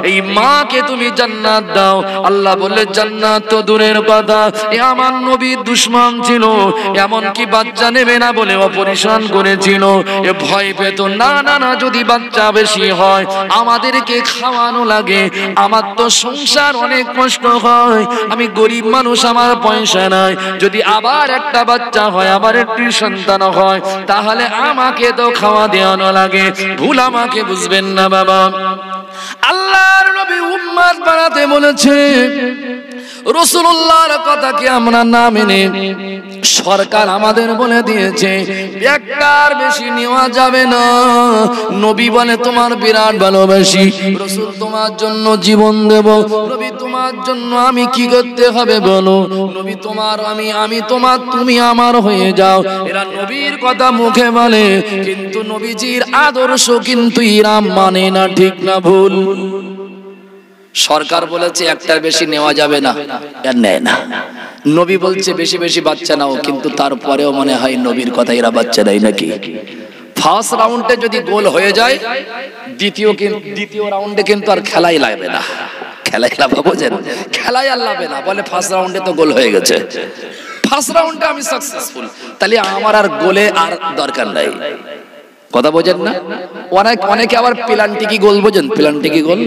এই মাকে তুমি জান্নাত দাও। আল্লাহ বলে জান্নাত তো দূরের কথা, এ আমার নবীর দুশমন ছিল, এমনকি বাচ্চা নেবে না বলে অপারেশন করেছিল। এ ভয় পেত, না না না, যদি বাচ্চা বেশি হয় আমাদেরকে খাওয়ানো লাগে, আমার তো সংসার অনেক কষ্ট হয়, আমি গরিব মানুষ, আমার পয়সা নাই, যদি আবার একটা বাচ্চা হয়, আবার একটি সন্তান হয়, তাহলে আমাকে তো খাওয়া দেওয়ানো লাগে। ভুল আমাকে বুঝবেন না বাবা। আল্লাহর নবী উম্মত বানাতে বলেছে, রাসূলুল্লাহর কথা কি আমরা না মেনে সরকার আমাদের বলে দিয়েছে একটার বেশি নেওয়া যাবে না। নবী বলে তোমার বিরাট ভালোবাসি, রাসূল তোমার জন্য জীবন দেব, নবী তোমার জন্য আমি কি করতে হবে বলো, নবী তোমার আমি তোমার, তুমি আমার হয়ে যাও। এরা নবীর কথা মুখে বলে, কিন্তু নবীজির আদর্শ কিন্তু এরা মানে না, ঠিক না ভুল? সরকার বলেছে একটার বেশি নেওয়া যাবে না, আর নেয় না। নবী বলছে বেশি বেশি বাচ্চা নাও, কিন্তু তারপরেও মনে হয় নবীর কথা এরা বাচ্চা নেয় নাকি। ফার্স্ট রাউন্ডে যদি গোল হয়ে যায়, দ্বিতীয় রাউন্ডে কিন্তু আর খেলাই লাগবে না। খেলাই লাভ বোঝেন, খেলাই আর লাগবে না। বলে ফার্স্ট রাউন্ডে তো গোল হয়ে গেছে, ফার্স্ট রাউন্ডে আমি সাকসেসফুল, তাহলে আমার আর গোলে আর দরকার নাই। কথা বোঝেন না? অনেকে আবার প্লান্টিকি গোল বোঝেন, প্লান্টিকি গোল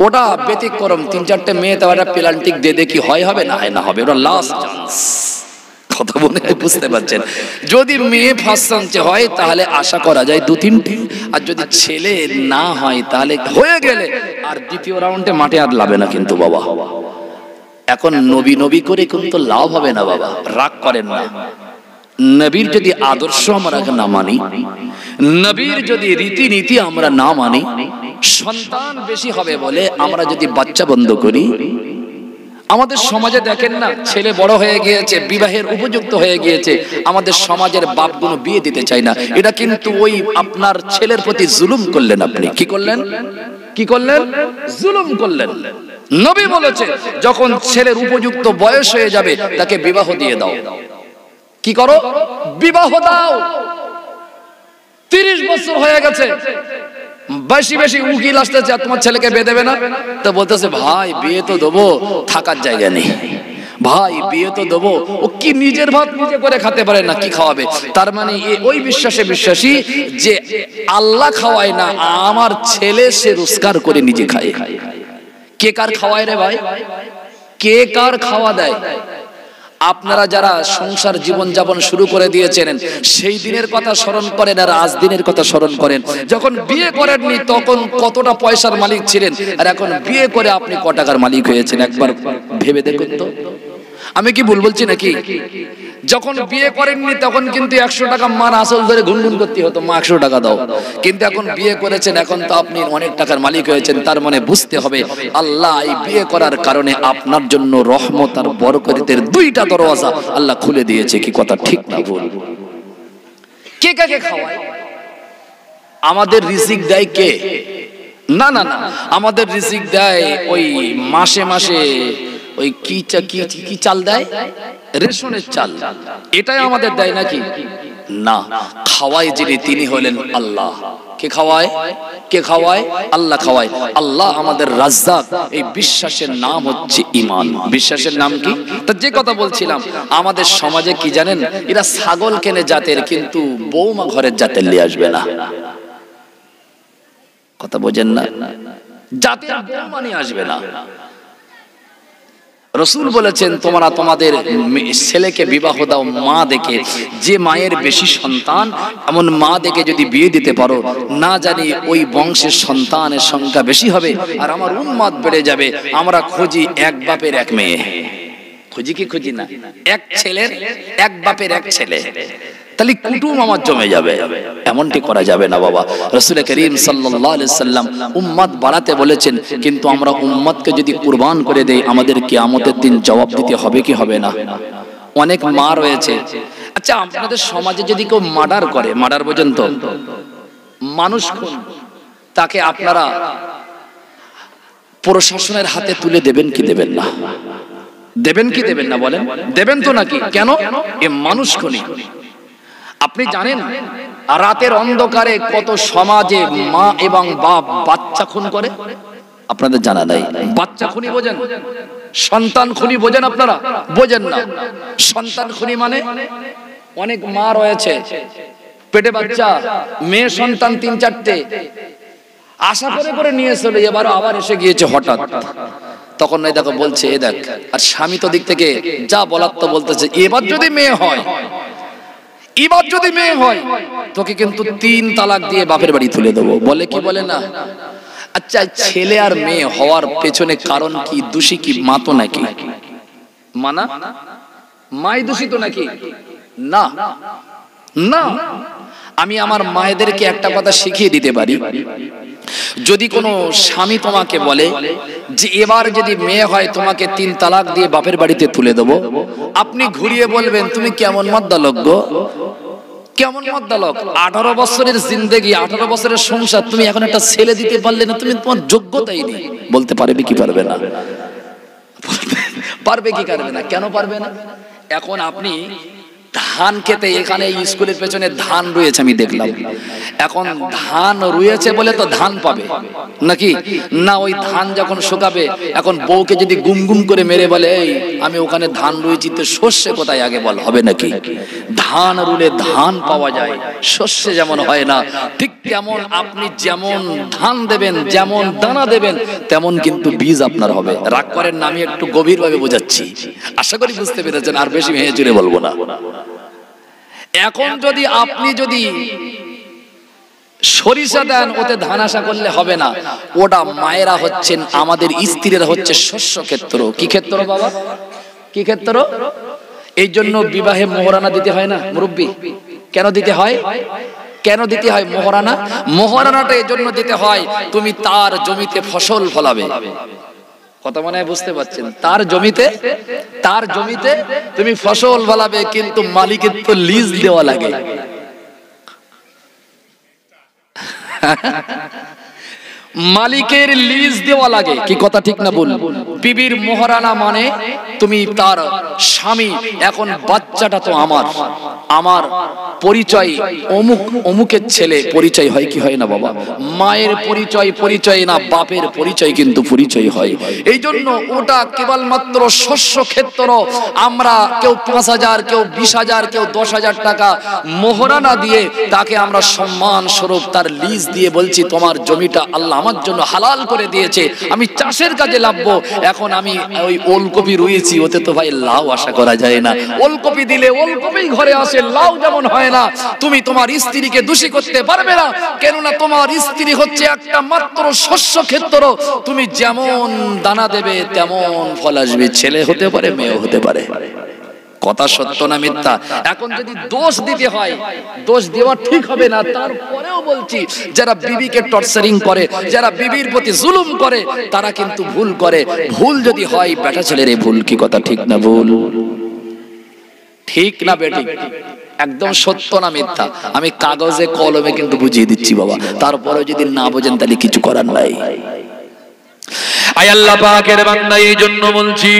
ওটা ব্যতিক্রম। 3-4টে মেয়ে তো একটা প্লান্টিক দিয়ে দেখি হয় হবে না হয় না হবে, ওটা লাস্ট চান্স। কথা বলে বুঝতে পারছেন? যদি মেয়ে ফার্স্ট চান্সে হয় তাহলে আশা করা যায় 2-3টে, আর যদি ছেলে না হয় তাহলে হয়ে গেলে আর দ্বিতীয় রাউন্ডে মাঠে আর লাভে না কিন্তু বাবা। এখন নবী নবী করে কিন্তু লাভ হবে না বাবা, রাগ করেন না। নবীর যদি আদর্শ আমরা না মানি, নবীর যদি রীতিনীতি আমরা না মানি, সন্তান বেশি হবে বলে আমরা যদি বাচ্চা বন্ধ করি, আমাদের সমাজে দেখেন না, ছেলে বড় হয়ে গিয়েছে, বিবাহের উপযুক্ত হয়ে গিয়েছে, আমাদের সমাজের বাপগুলো বিয়ে দিতে চায় না। এটা কিন্তু ওই আপনার ছেলের প্রতি জুলুম করলেন। আপনি কি করলেন? কি করলেন? জুলুম করলেন। নবী বলেছে যখন ছেলের উপযুক্ত বয়স হয়ে যাবে তাকে বিবাহ দিয়ে দাও। কি করো? বিবাহ দাও। 30 বছর হয়ে গেছে, বেশি বেশি উকিল আসতেছে, তোমার ছেলেকে বিয়ে দেবে না? তো বলতেছে ভাই বিয়ে তো দেবো, থাকার জায়গা নেই। ভাই বিয়ে তো দেবো, ও কি নিজের ভাত নিজে করে খেতে পারে না, কি খাওয়াবে? তার মানে ওই বিশ্বাসে বিশ্বাসী যে আল্লাহ খাওয়ায় না, আমার ছেলে সে রোজগার করে নিজে খায়। কে কার খাওয়ায় রে ভাই? কে কার খাওয়া দেয়? আপনারা যারা সংসার জীবন যাপন শুরু করে দিয়েছেন সেই দিনের কথা স্মরণ করেন আর আজ দিনের কথা স্মরণ করেন। যখন বিয়ে করেননি তখন কতটা পয়সার মালিক ছিলেন, আর এখন বিয়ে করে আপনি ক টাকার মালিক হয়েছেন একবার ভেবে দেখুন তো। আমি কি ভুল বলছি নাকি? যখন বিয়ে করেননি তখন কিন্তু 100 টাকা মার আসল ধরে গুনগুন করতে হতো, মা 100 টাকা দাও। কিন্তু এখন বিয়ে করেছেন, এখন তো আপনি অনেক টাকার মালিক হয়েছেন। তার মানে বুঝতে হবে আল্লাহ এই বিয়ে করার কারণে আপনার জন্য রহমত আর বরকতের 2টা দরওয়াজা আল্লাহ খুলে দিয়েছে। কি কথা ঠিক না ভুল? কে কাকে খাওয়ায়? আমাদের রিজিক দেয় কে? না না না, আমাদের রিজিক দেয় ওই মাসে মাসে ওই কি চাল দেয়, রেশনের চাল, এটাই আমাদের দেয় নাকি? না, খাওয়ায় যিনি তিনি হলেন আল্লাহ। কে খাওয়ায়? কে খাওয়ায়? আল্লাহ খাওয়ায়। আল্লাহ আমাদের রাজ্জাক। এই বিশ্বাসের নাম হচ্ছে ঈমান। বিশ্বাসের নাম কি? তা যে কথা বলছিলাম, আমাদের সমাজে কি জানেন, এরা ছাগল কেনে জাতের, কিন্তু বৌমা ঘরের জাতের নিয়ে আসবে না। কথা বোঝেন না? জাতের বৌমা নিয়ে আসবে না। রাসূল বলেছেন তোমরা তোমাদের ছেলেকে বিবাহ দাও মা দেখে, যে মায়ের বেশি সন্তান এমন মা দেখে যদি বিয়ে দিতে পারো, না জানি ওই বংশের সন্তানের সংখ্যা বেশি হবে আর আমার উম্মত বেড়ে যাবে। আমরা খুঁজি এক বাপের এক মেয়ে, খুঁজি কি খুঁজি না? এক ছেলের এক বাপের এক ছেলে, তাহলে কুটুম আমার জমে যাবে। এমনটি করা যাবে না বাবা। রাসূল করিম সাল্লাল্লাহু আলাইহি সাল্লাম উম্মত বাড়াতে বলেছেন, কিন্তু আমরা উম্মতকে যদি কুরবান করে দেই আমাদের কিয়ামতের দিন জবাব দিতে হবে কি হবে না? অনেক মা রয়েছে। আচ্ছা, আপনাদের সমাজে যদি কেউ মার্ডার করে, মার্ডার বোঝেন তো, মানুষ খুন, তাকে আপনারা প্রশাসনের হাতে তুলে দেবেন কি দেবেন না? দেবেন কি দেবেন না বলেন? দেবেন তো নাকি? কেন? এ মানুষ খুনি। আপনি জানেন রাতের অন্ধকারে কত সমাজে মা এবং বাপ বাচ্চা খুন করে? আপনাদের জানা নাই? বাচ্চা খুনি বোঝেন? সন্তান খুনি বোঝেন আপনারা? বোঝেন না। সন্তান খুনি মানে অনেক মা রয়েছে, পেটে বাচ্চা, মেয়ে সন্তান 3-4টে, আশা করে করে নিয়ে চলে, এবার আবার এসে গিয়েছে হঠাৎ। তখন নাই দেখো বলছে এ দেখ, আর স্বামী তো দিক থেকে যা বলার তো বলতেছে, এবার যদি মেয়ে হয়, এবার যদি মেয়ে হয় তোকে কিন্তু 3 তালাক দিয়ে বাপের বাড়ি তুলে দেবো। বলে কি বলে না? আচ্ছা, ছেলে আর মেয়ে হওয়ার পেছনে কারণ কি? দোষী কি মা তো নাকি? মানা মাই দোষী তো নাকি? না না, আমি আমার মায়েদেরকে একটা কথা শিখিয়ে দিতে পারি, যদি কোনো স্বামী তোমাকে বলে যে এবার যদি মেয়ে হয় তোমাকে 3 তালাক দিয়ে বাপের বাড়িতে তুলে দেবো, আপনি ঘুরিয়ে বলবেন তুমি কেমন মাদ্দা লোক গো, কেমন মদ্দালক, 18 বছরের জিন্দেগি, 18 বছরের সংসার, তুমি এখন একটা ছেলে দিতে পারলে না, তুমি তোমার যোগ্যতাই নেই। বলতে পারবে কি পারবে না? পারবে কি পারবে না? কেন পারবে না? এখন আপনি ধান খেতে, এখানে স্কুলের পেছনে ধান রয়েছে আমি দেখলাম, এখন ধান রয়েছে বলে তো ধান পাবে নাকি না? ওই ধান যখন শুকাবে, এখন বউকে যদি গুম গুম করে মেরে বলে এই আমি ওখানে ধান রয়েছি, তো শস্য কোথায় আগে বল, হবে নাকি? ধান রুলে ধান পাওয়া যায়, শস্য যেমন হয় না, ঠিক তেমন আপনি যেমন ধান দেবেন, যেমন দানা দেবেন, তেমন কিন্তু বীজ আপনার হবে। রাগ করেন না, আমি একটু গভীরভাবে বোঝাচ্ছি, আশা করি বুঝতে পেরেছেন, আর বেশি ভেঙে চুরে বলবো না। এখন যদি আপনি যদি সরিষা দেন, ওতে ধান আশা করলে হবে না। ওটা মায়েরা হচ্ছেন, আমাদের স্ত্রীরা হচ্ছে শস্য ক্ষেত্র। কি ক্ষেত্র বাবা? কি ক্ষেত্র? এই জন্য বিবাহে মোহরানা দিতে হয় না মুরব্বী? কেন দিতে হয়? কেন দিতে হয় মোহরানা? মোহরানাটা এই জন্য দিতে হয়, তুমি তার জমিতে ফসল ফলাবে। কথা মনে হয় বুঝতে পারছেন? তার জমিতে তুমি ফসল ফলাবে, কিন্তু মালিকের তো লিজ দেওয়া লাগে। মালিকের লিজ দেওয়া লাগে। কি কথা ঠিক না বল? বিবির মোহরানা মানে তুমি তার স্বামী, এখন বাচ্চাটা তো আমার পরিচয় অমুক অমুকের ছেলে, পরিচয় হয় কি হয় না বাবা? মায়ের পরিচয় না, বাপের পরিচয় কিন্তু পরিচয় হয়। এই জন্য ওটা কেবলমাত্র শস্য ক্ষেত্র। আমরা কেউ 5,000, কেউ 20,000, কেউ 10,000 টাকা মোহরানা দিয়ে তাকে আমরা সম্মান স্বরূপ তার লিজ দিয়ে বলছি তোমার জমিটা আল্লাহ আমার জন্য হালাল করে দিয়েছে, আমি চাষের কাজে লাগবো। এখন আমি ওই ওলকপি রুইছি, ওতে তো ভাই লাউ আশা করা যায় না। ওলকপি দিলে ওলকপি ঘরে আসে, লাউ যেমন হয় না। তুমি তোমার স্ত্রীকে দোষী করতে পারবে না, কেননা তোমার স্ত্রী হচ্ছে একটা মাত্র শস্য ক্ষেত্র। তুমি যেমন দানা দেবে তেমন ফল আসবে। ছেলে হতে পারে, মেয়ে হতে পারে। কথা সত্য না মিথ্যা? এখন যদি দোষ দিতে হয়, দোষ দেওয়া ঠিক হবে না। তারপরেও বলছি, যারা বিবিকে টর্চারিং করে, যারা বিবির প্রতি জুলুম করে, তারা কিন্তু ভুল করে। ভুল যদি হয় বেটা ছেলের ভুল। কি কথা ঠিক না ভুল? ঠিক না বেঠিক? একদম সত্য না মিথ্যা? আমি কাগজে কলমে কিন্তু বুঝিয়ে দিচ্ছি বাবা, তারপরে যদি না বোঝেন তাহলে কিছু করার নাই। আয় আল্লাহ পাকের বান্দা, এই জন্য বলছি,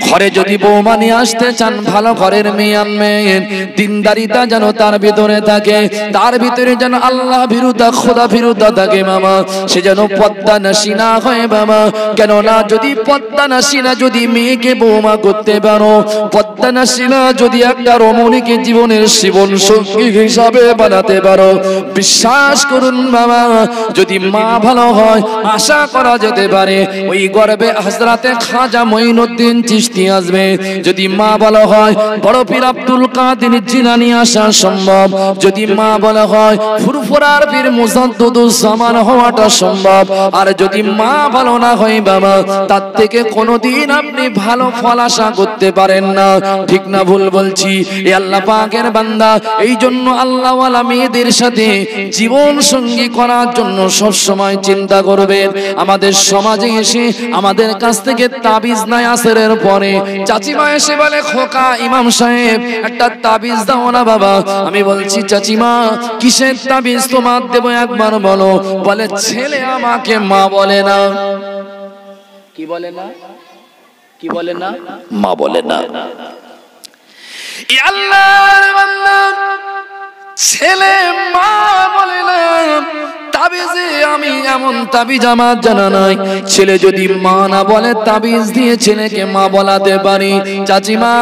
ঘরে যদি বৌমা নিয়ে আসতে চান, ভালো ঘরের মেয়ে আনবেন, দিনদারিতা যেন তার ভিতরে থাকে, তার ভিতরে যেন আল্লাহ ভীরুতা, খোদা ভীরুতা থাকে মামা। সে যেন পদ্মা নাসি না হয় বাবা। কেননা যদি পদ্মা নাসি না যদি মেয়েকে বৌমা করতে পারো, পদ্মা নাসি না যদি একটা রমণীকে জীবনের জীবন সঙ্গী হিসাবে বানাতে পারো, বিশ্বাস করুন বাবা, যদি মা ভালো হয় আশা করা যেতে পারে ওই গর্বে হযরতে খাজা মঈনুদ্দিন চিশতি আসবে। যদি মা ভালো হয় বড় পীর আব্দুল কাদের জিলানী আসা সম্ভব। যদি মা ভালো হয় ফুরফুরার পীর মুজাদ্দিদুস জামান হওয়াটা সম্ভব। আর যদি মা ভালো না হয় বাবা, তার থেকে কোনোদিন আপনি ভালো ফল আশা করতে পারেন না। ঠিক না ভুল বলছি? এ আল্লাহ পাকের বান্দা, এই জন্য আল্লাহ ওয়ালা মেয়েদের সাথে জীবন সঙ্গী করার জন্য সব সময় চিন্তা করবেন। আমাদের সমাজে এসে আমাদের কাছ থেকে তাবিজ নাই, আসরের পরে চাচিমা এসে বলে খোকা ইমাম সাহেব একটা তাবিজ দাও না বাবা। আমি বলছি চাচিমা কিসের তাবিজ তোমার দেবো একবার বলো। বলে ছেলে আমাকে মা বলে না। কি বলে না? কি বলে না? মা বলে না। আল্লাহর বান্দা, ছেলে মা বলে না। তাবিজে আমি এমন তাবিজ আমার জানা নাই, ছেলে যদি মা না বলে তাবিজ দিয়ে ছেলেকে মা বলাতে পারি। চাচিমা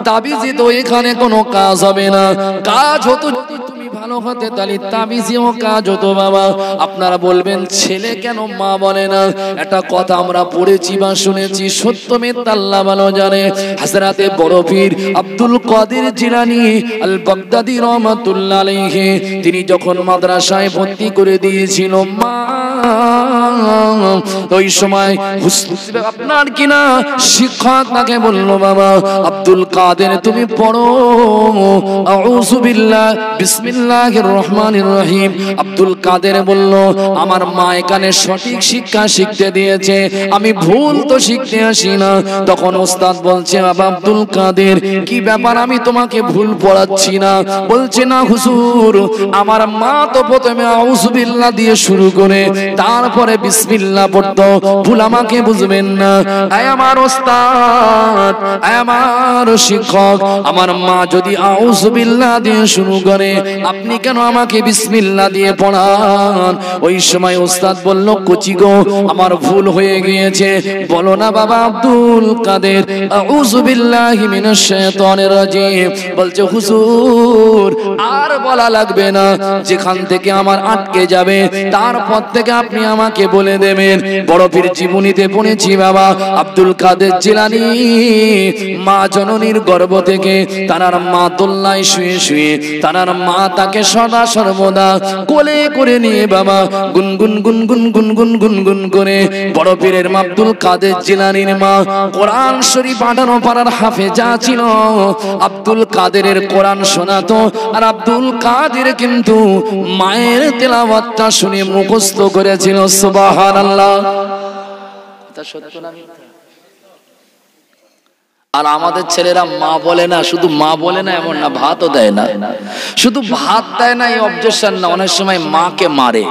তাবিজে তো এখানে কোনো কাজ হবে না। কাজ হতো তুমি ভালো হতে, তাহলে তাবিজেও কাজ হতো বাবা। আপনারা বলবেন ছেলে কেন মা বলে না? একটা কথা আমরা পড়েছি বা শুনেছি, সত্য মিথ্যা আল্লাহ ভালো জানে। হযরতে বড় পীর আব্দুল কাদের জিলানী আল বাগদাদী রাহমাতুল্লাহ আলাইহি, তিনি যখন মাদ্রাসায় ভর্তি করে দিয়েছিল, মা ওই সময় আপনার কিনা শিক্ষক তাকে বলল, বাবা আব্দুল কাদের তুমি পড়ো আউযু বিল্লাহ বিসমিল্লাহির রহমানির রহিম। আব্দুল কাদের বলল, আমার মা এখানে সঠিক শিক্ষা শিখতে দিয়েছে, আমি ভুল তো শিখতে আসি না। তখন ওস্তাদ বলছে, বাবা আব্দুল কাদের কি ব্যাপার, আমি তোমাকে ভুল পড়াচ্ছি না। বলছে, না হুজুর, আমার মা তো প্রথমে আউযু বিল্লাহ দিয়ে শুরু করে তারপরে বিসমিল্লাহ পড়তো, ভুল আমাকে বুঝবেন না। আয় আমার ওস্তাদ, আয় আমার শিক্ষক, আমার মা যদি আউযু বিল্লাহ দিয়ে শুরু করে, আপনি কেন আমাকে বিসমিল্লাহ দিয়ে পড়ান? ওই সময় ওস্তাদ বলল, কচি গো, আমার ভুল হয়ে গিয়েছে, বলো না বাবা আব্দুল কাদের আউযু বিল্লাহি মিনাশ শাইতানির রাজিম। বলছে, হুজুর আর বলা লাগবে না, যেখান থেকে আমার আটকে যাবে তারপর থেকে আপনি আমাকে বলে দেবেন। বড় পীর জীবনীতে পড়েছি, বাবা আব্দুল কাদের জিলানী মা জননীর গর্ভ থেকে তার মা দোলনায় শুয়ে শুয়ে তার মা তাকে সদা সর্বদা কোলে করে নিয়ে বাবা গুনগুন গুনগুন গুনগুন গুনগুন করে বড় পীরের মা আব্দুল কাদের জিলানীর মা কোরআন শরীফ 18 পারার হাফেজা ছিল। আব্দুল কাদেরের কোরআন শোনাতো, আর আব্দুল কাদের কিন্তু মায়ের তেলাওয়াতটা শুনে মুখস্থ করেছিল। সুবহানাল্লাহ। এটা সত্য না মিথ্যা? আর আমাদের ছেলেরা মা বলে না, শুধু মা বলে না এমন না, ভাতও দেয় না। শুধু ভাত দেয় না এই অবজেকশন না, অনেক সময় মাকে মারে।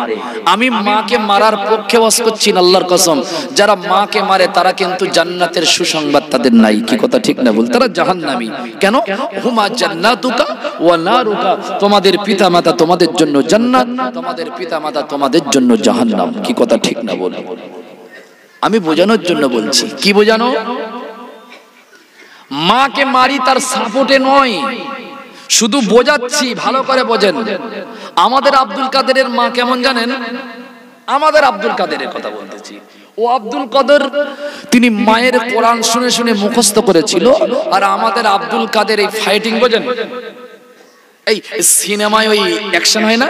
আমি মাকে মারার পক্ষে ওয়াজ করছি না, আল্লাহর কসম। যারা মাকে মারে তারা কিন্তু জান্নাতের সুসংবাদ তাদের নাই। কি কথা ঠিক না বল? তারা জাহান্নামী। কেন? হুমা জান্নাতুকা ওয়া নারুকা, তোমাদের পিতামাতা তোমাদের জন্য জান্নাত, তোমাদের পিতামাতা তোমাদের জন্য জাহান্নাম। কি কথা ঠিক না বল? আমি বোঝানোর জন্য বলছি। কি বোঝানো? মাকে মারি তার সাপোর্টে নয়, শুধু বোঝাচ্ছি, ভালো করে বোঝেন। আমাদের আব্দুল কাদেরের মা কেমন জানেন? আমাদের আব্দুল কাদেরের কথা বলতেছি। ও আব্দুল কাদের তিনি মায়ের কোরআন শুনে শুনে মুখস্থ করেছিল। আর আমাদের আব্দুল কাদের এই ফাইটিং বোঝেন, এই সিনেমায় ওই অ্যাকশন হয় না,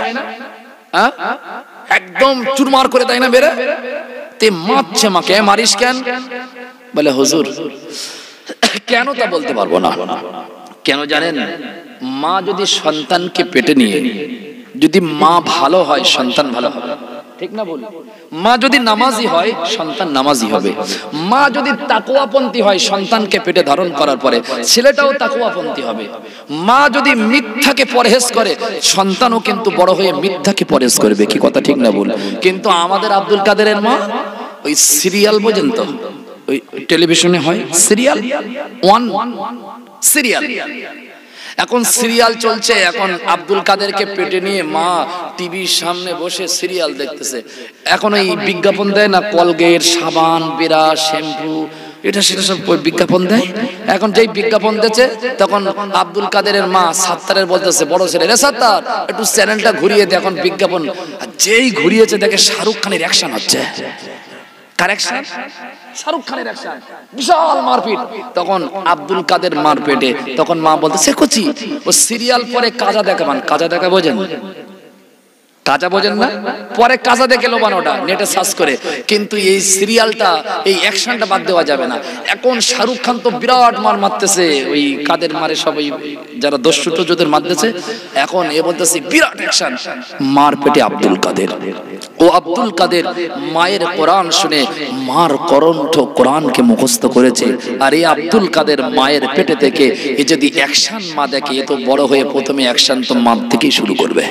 একদম চুরমার করে দেয় না বেরে, তে মারছে মাকে। মারিস কেন? বলে হুজুর কেন তা বলতে পারবো না। কেন জানেন? মা যদি সন্তানকে পেটে নিয়ে, যদি মা ভালো হয় সন্তান ভালো হবে, ঠিক না বল? মা যদি নামাজি হয় সন্তান নামাজি হবে। মা যদি তাকওয়াপন্থী হয় সন্তানকে পেটে ধারণ করার পরে ছেলেটাও তাকওয়াপন্থী হবে। মা যদি মিথ্যাকে পরহেজ করে সন্তানও কিন্তু বড় হয়ে মিথ্যাকে পরহেজ করবে। কি কথা ঠিক না বল? কিন্তু আমাদের আব্দুল কাদেরের মা ওই সিরিয়াল বোঝেন তো, ওই টেলিভিশনে হয় সিরিয়াল, ওয়ান সিরিয়াল, এখন সিরিয়াল চলছে, এখন আব্দুল কাদেরকে পেটে নিয়ে মা টিভির সামনে বসে সিরিয়াল দেখতেছে। এখন ওই বিজ্ঞাপন দেয় না, কলগেট, সাবান, বিরা, শ্যাম্পু, এটা সেটা সব বিজ্ঞাপন দেয়। এখন যেই বিজ্ঞাপন দিচ্ছে তখন আব্দুল কাদেরের মা সাত্তারের বলতেছে, বড় ছেলে, রে সাত্তার একটু চ্যানেলটা ঘুরিয়ে দে। এখন বিজ্ঞাপন যেই ঘুরিয়েছে দেখে শাহরুখ খানের অ্যাকশন হচ্ছে। কারেকশন, শাহরুখ খানের অ্যাকশন, বিশাল মারপিট। তখন আব্দুল কাদের মারপেটে, তখন মা বলতেছে, কচি ও সিরিয়াল পরে কাজা দেখাবান। কাজা দেখা বোঝেন? কাজা বোঝেন না? পরে কাজা দেখে লোবান ওটা নেটে সার্চ করে। কিন্তু এই সিরিয়ালটা, এই অ্যাকশনটা বাদ দেওয়া যাবে না। এখন শাহরুখ খান তো বিরাট মার মারতেছে, ওই কাদের মারে সবাই যারা দস্যু টজুদের মারতেছে। এখন এ বলতেছে বিরাট অ্যাকশন, মার পেটে আব্দুল কাদের। ও আব্দুল কাদের মায়ের কোরআন শুনে মার কণ্ঠ কোরআনকে মুখস্থ করেছে। আর এই আব্দুল কাদের মায়ের পেটে থেকে এ যদি অ্যাকশন মা দেখে, এ তো বড় হয়ে প্রথমে অ্যাকশন তো মা থেকেই শুরু করবে।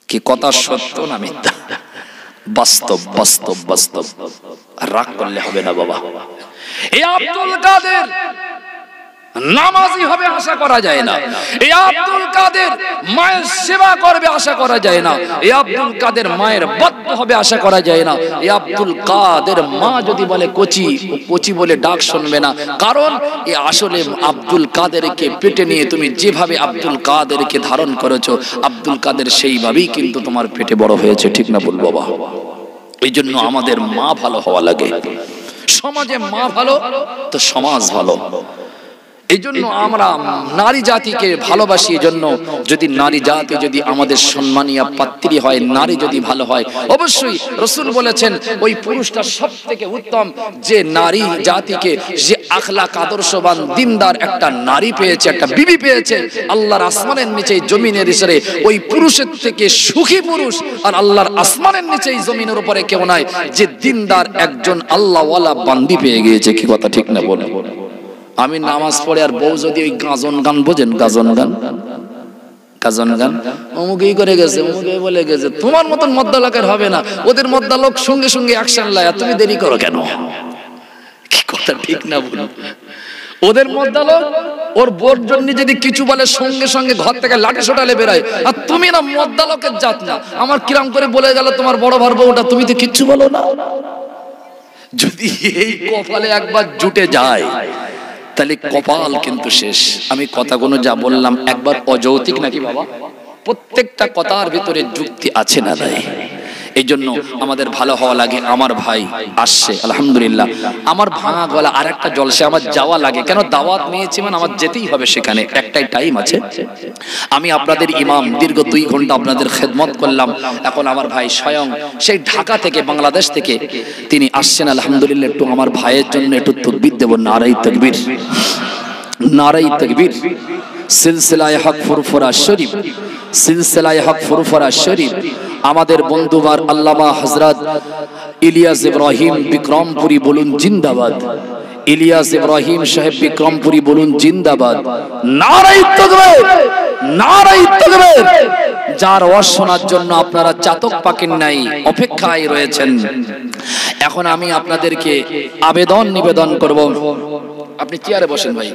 কি কথা সত্য না মিথ্যা? বাস্তব বাস্তব বাস্তব। রাগ করলে হবে না বাবা। এই আব্দুল কাদের নামাজি হবে আশা করা যায় না। এই আব্দুল কাদের মায়ের সেবা করবে আশা করা যায় না। এই আব্দুল কাদের মায়ের বদ্ধ হবে আশা করা যায় না। এই আব্দুল কাদের মা যদি বলে কচি, কচি বলে ডাক শুনবে না। কারণ এই আসলে আব্দুল কাদেরকে পেটে নিয়ে তুমি যেভাবে আব্দুল কাদেরকে ধারণ করেছো, আব্দুল কাদের সেইভাবেই কিন্তু তোমার পেটে বড় হয়েছে। ঠিক না বল বাবা? এই জন্য আমাদের মা ভালো হওয়া লাগে। সমাজে মা ভালো তো সমাজ ভালো। এই জন্য আমরা নারী জাতিকে ভালোবাসি। এই জন্য যদি নারী জাতি যদি আমাদের সম্মানীয় পাত্রী হয়, নারী যদি ভালো হয়, অবশ্যই রাসূল বলেছেন ওই পুরুষটা সব থেকে উত্তম যে নারী জাতিকে যে আখলাক আদর্শবান দিনদার একটা নারী পেয়েছে, একটা বিবি পেয়েছে আল্লাহর আসমানের নিচে জমিনের ইসরে, ওই পুরুষের থেকে সুখী পুরুষ আর আল্লাহর আসমানের নিচে জমিনের উপরে কেউ নাই যে দিনদার একজন আল্লাহওয়ালা বান্দি পেয়ে গিয়েছে। কি কথা ঠিক না বলে? আমি নামাজ পড়ে আর বউ যদি ওই গাজন গান বোঝেন, গাজন গান, গাজন গান, অমুকেই করে গেছে, অমুকেই বলে গেছে, তোমার মতন মদ্দালকের হবে না, ওদের মদ্দালক সঙ্গে সঙ্গে অ্যাকশন লায়, তুমি দেরি করো কেন? কি কথা ঠিক না বলো? ওদের মদ্দালক ওর বোর জন্য যদি কিছু বলে সঙ্গে সঙ্গে ঘর থেকে লাঠি সোটালে বেরায়, আর তুমি না মদ্দালকের জাত না, আমার কিরাম করে বলে গেল তোমার বড় ভার বউটা, তুমি তো কিচ্ছু বলো না। যদি এই কপালে একবার জুটে যায় তাহলে কপাল কিন্তু শেষ। আমি কথাগুলো যা বললাম একবার অযৌক্তিক নাকি বাবা? প্রত্যেকটা কথার ভিতরে যুক্তি আছে না নাই? এই জন্য আমাদের ভালো হওয়া লাগে। আমার ভাই আসছে আলহামদুলিল্লাহ, আমার ভাঙা গলা আর একটা জলসে আমার যাওয়া লাগে, কেন দাওয়াত নিয়েছি মানে আমার যেতেই হবে সেখানে, একটাই টাইম আছে। আমি আপনাদের ইমাম, দীর্ঘ 2 ঘন্টা আপনাদের খেদমত করলাম। এখন আমার ভাই স্বয়ং সেই ঢাকা থেকে, বাংলাদেশ থেকে তিনি আসছেন আলহামদুলিল্লাহ। একটু আমার ভাইয়ের জন্য একটু তাকবীর দেব, নারাই তাকবীর, নারাই তাকবীর। সিলসিলায়ে হক ফুরফুরা শরীফ, সিলসিলায়ে হক ফুরফুরা শরীফ আমাদের বন্ধুবার আল্লামা হযরত ইলিয়াস ইব্রাহিম বিক্রমপুরী বলুন জিন্দাবাদ। ইলিয়াস ইব্রাহিম সাহেব বিক্রমপুরী বলুন জিন্দাবাদ। নারায়ে তাকবীর, নারায়ে তাকবীর। যার ওয়াজ শোনার জন্য আপনারা চাতক পাখির নাই অপেক্ষায় রয়েছেন। এখন আমি আপনাদেরকে আবেদন নিবেদন করব, আপনি চেয়ারে বসেন ভাই।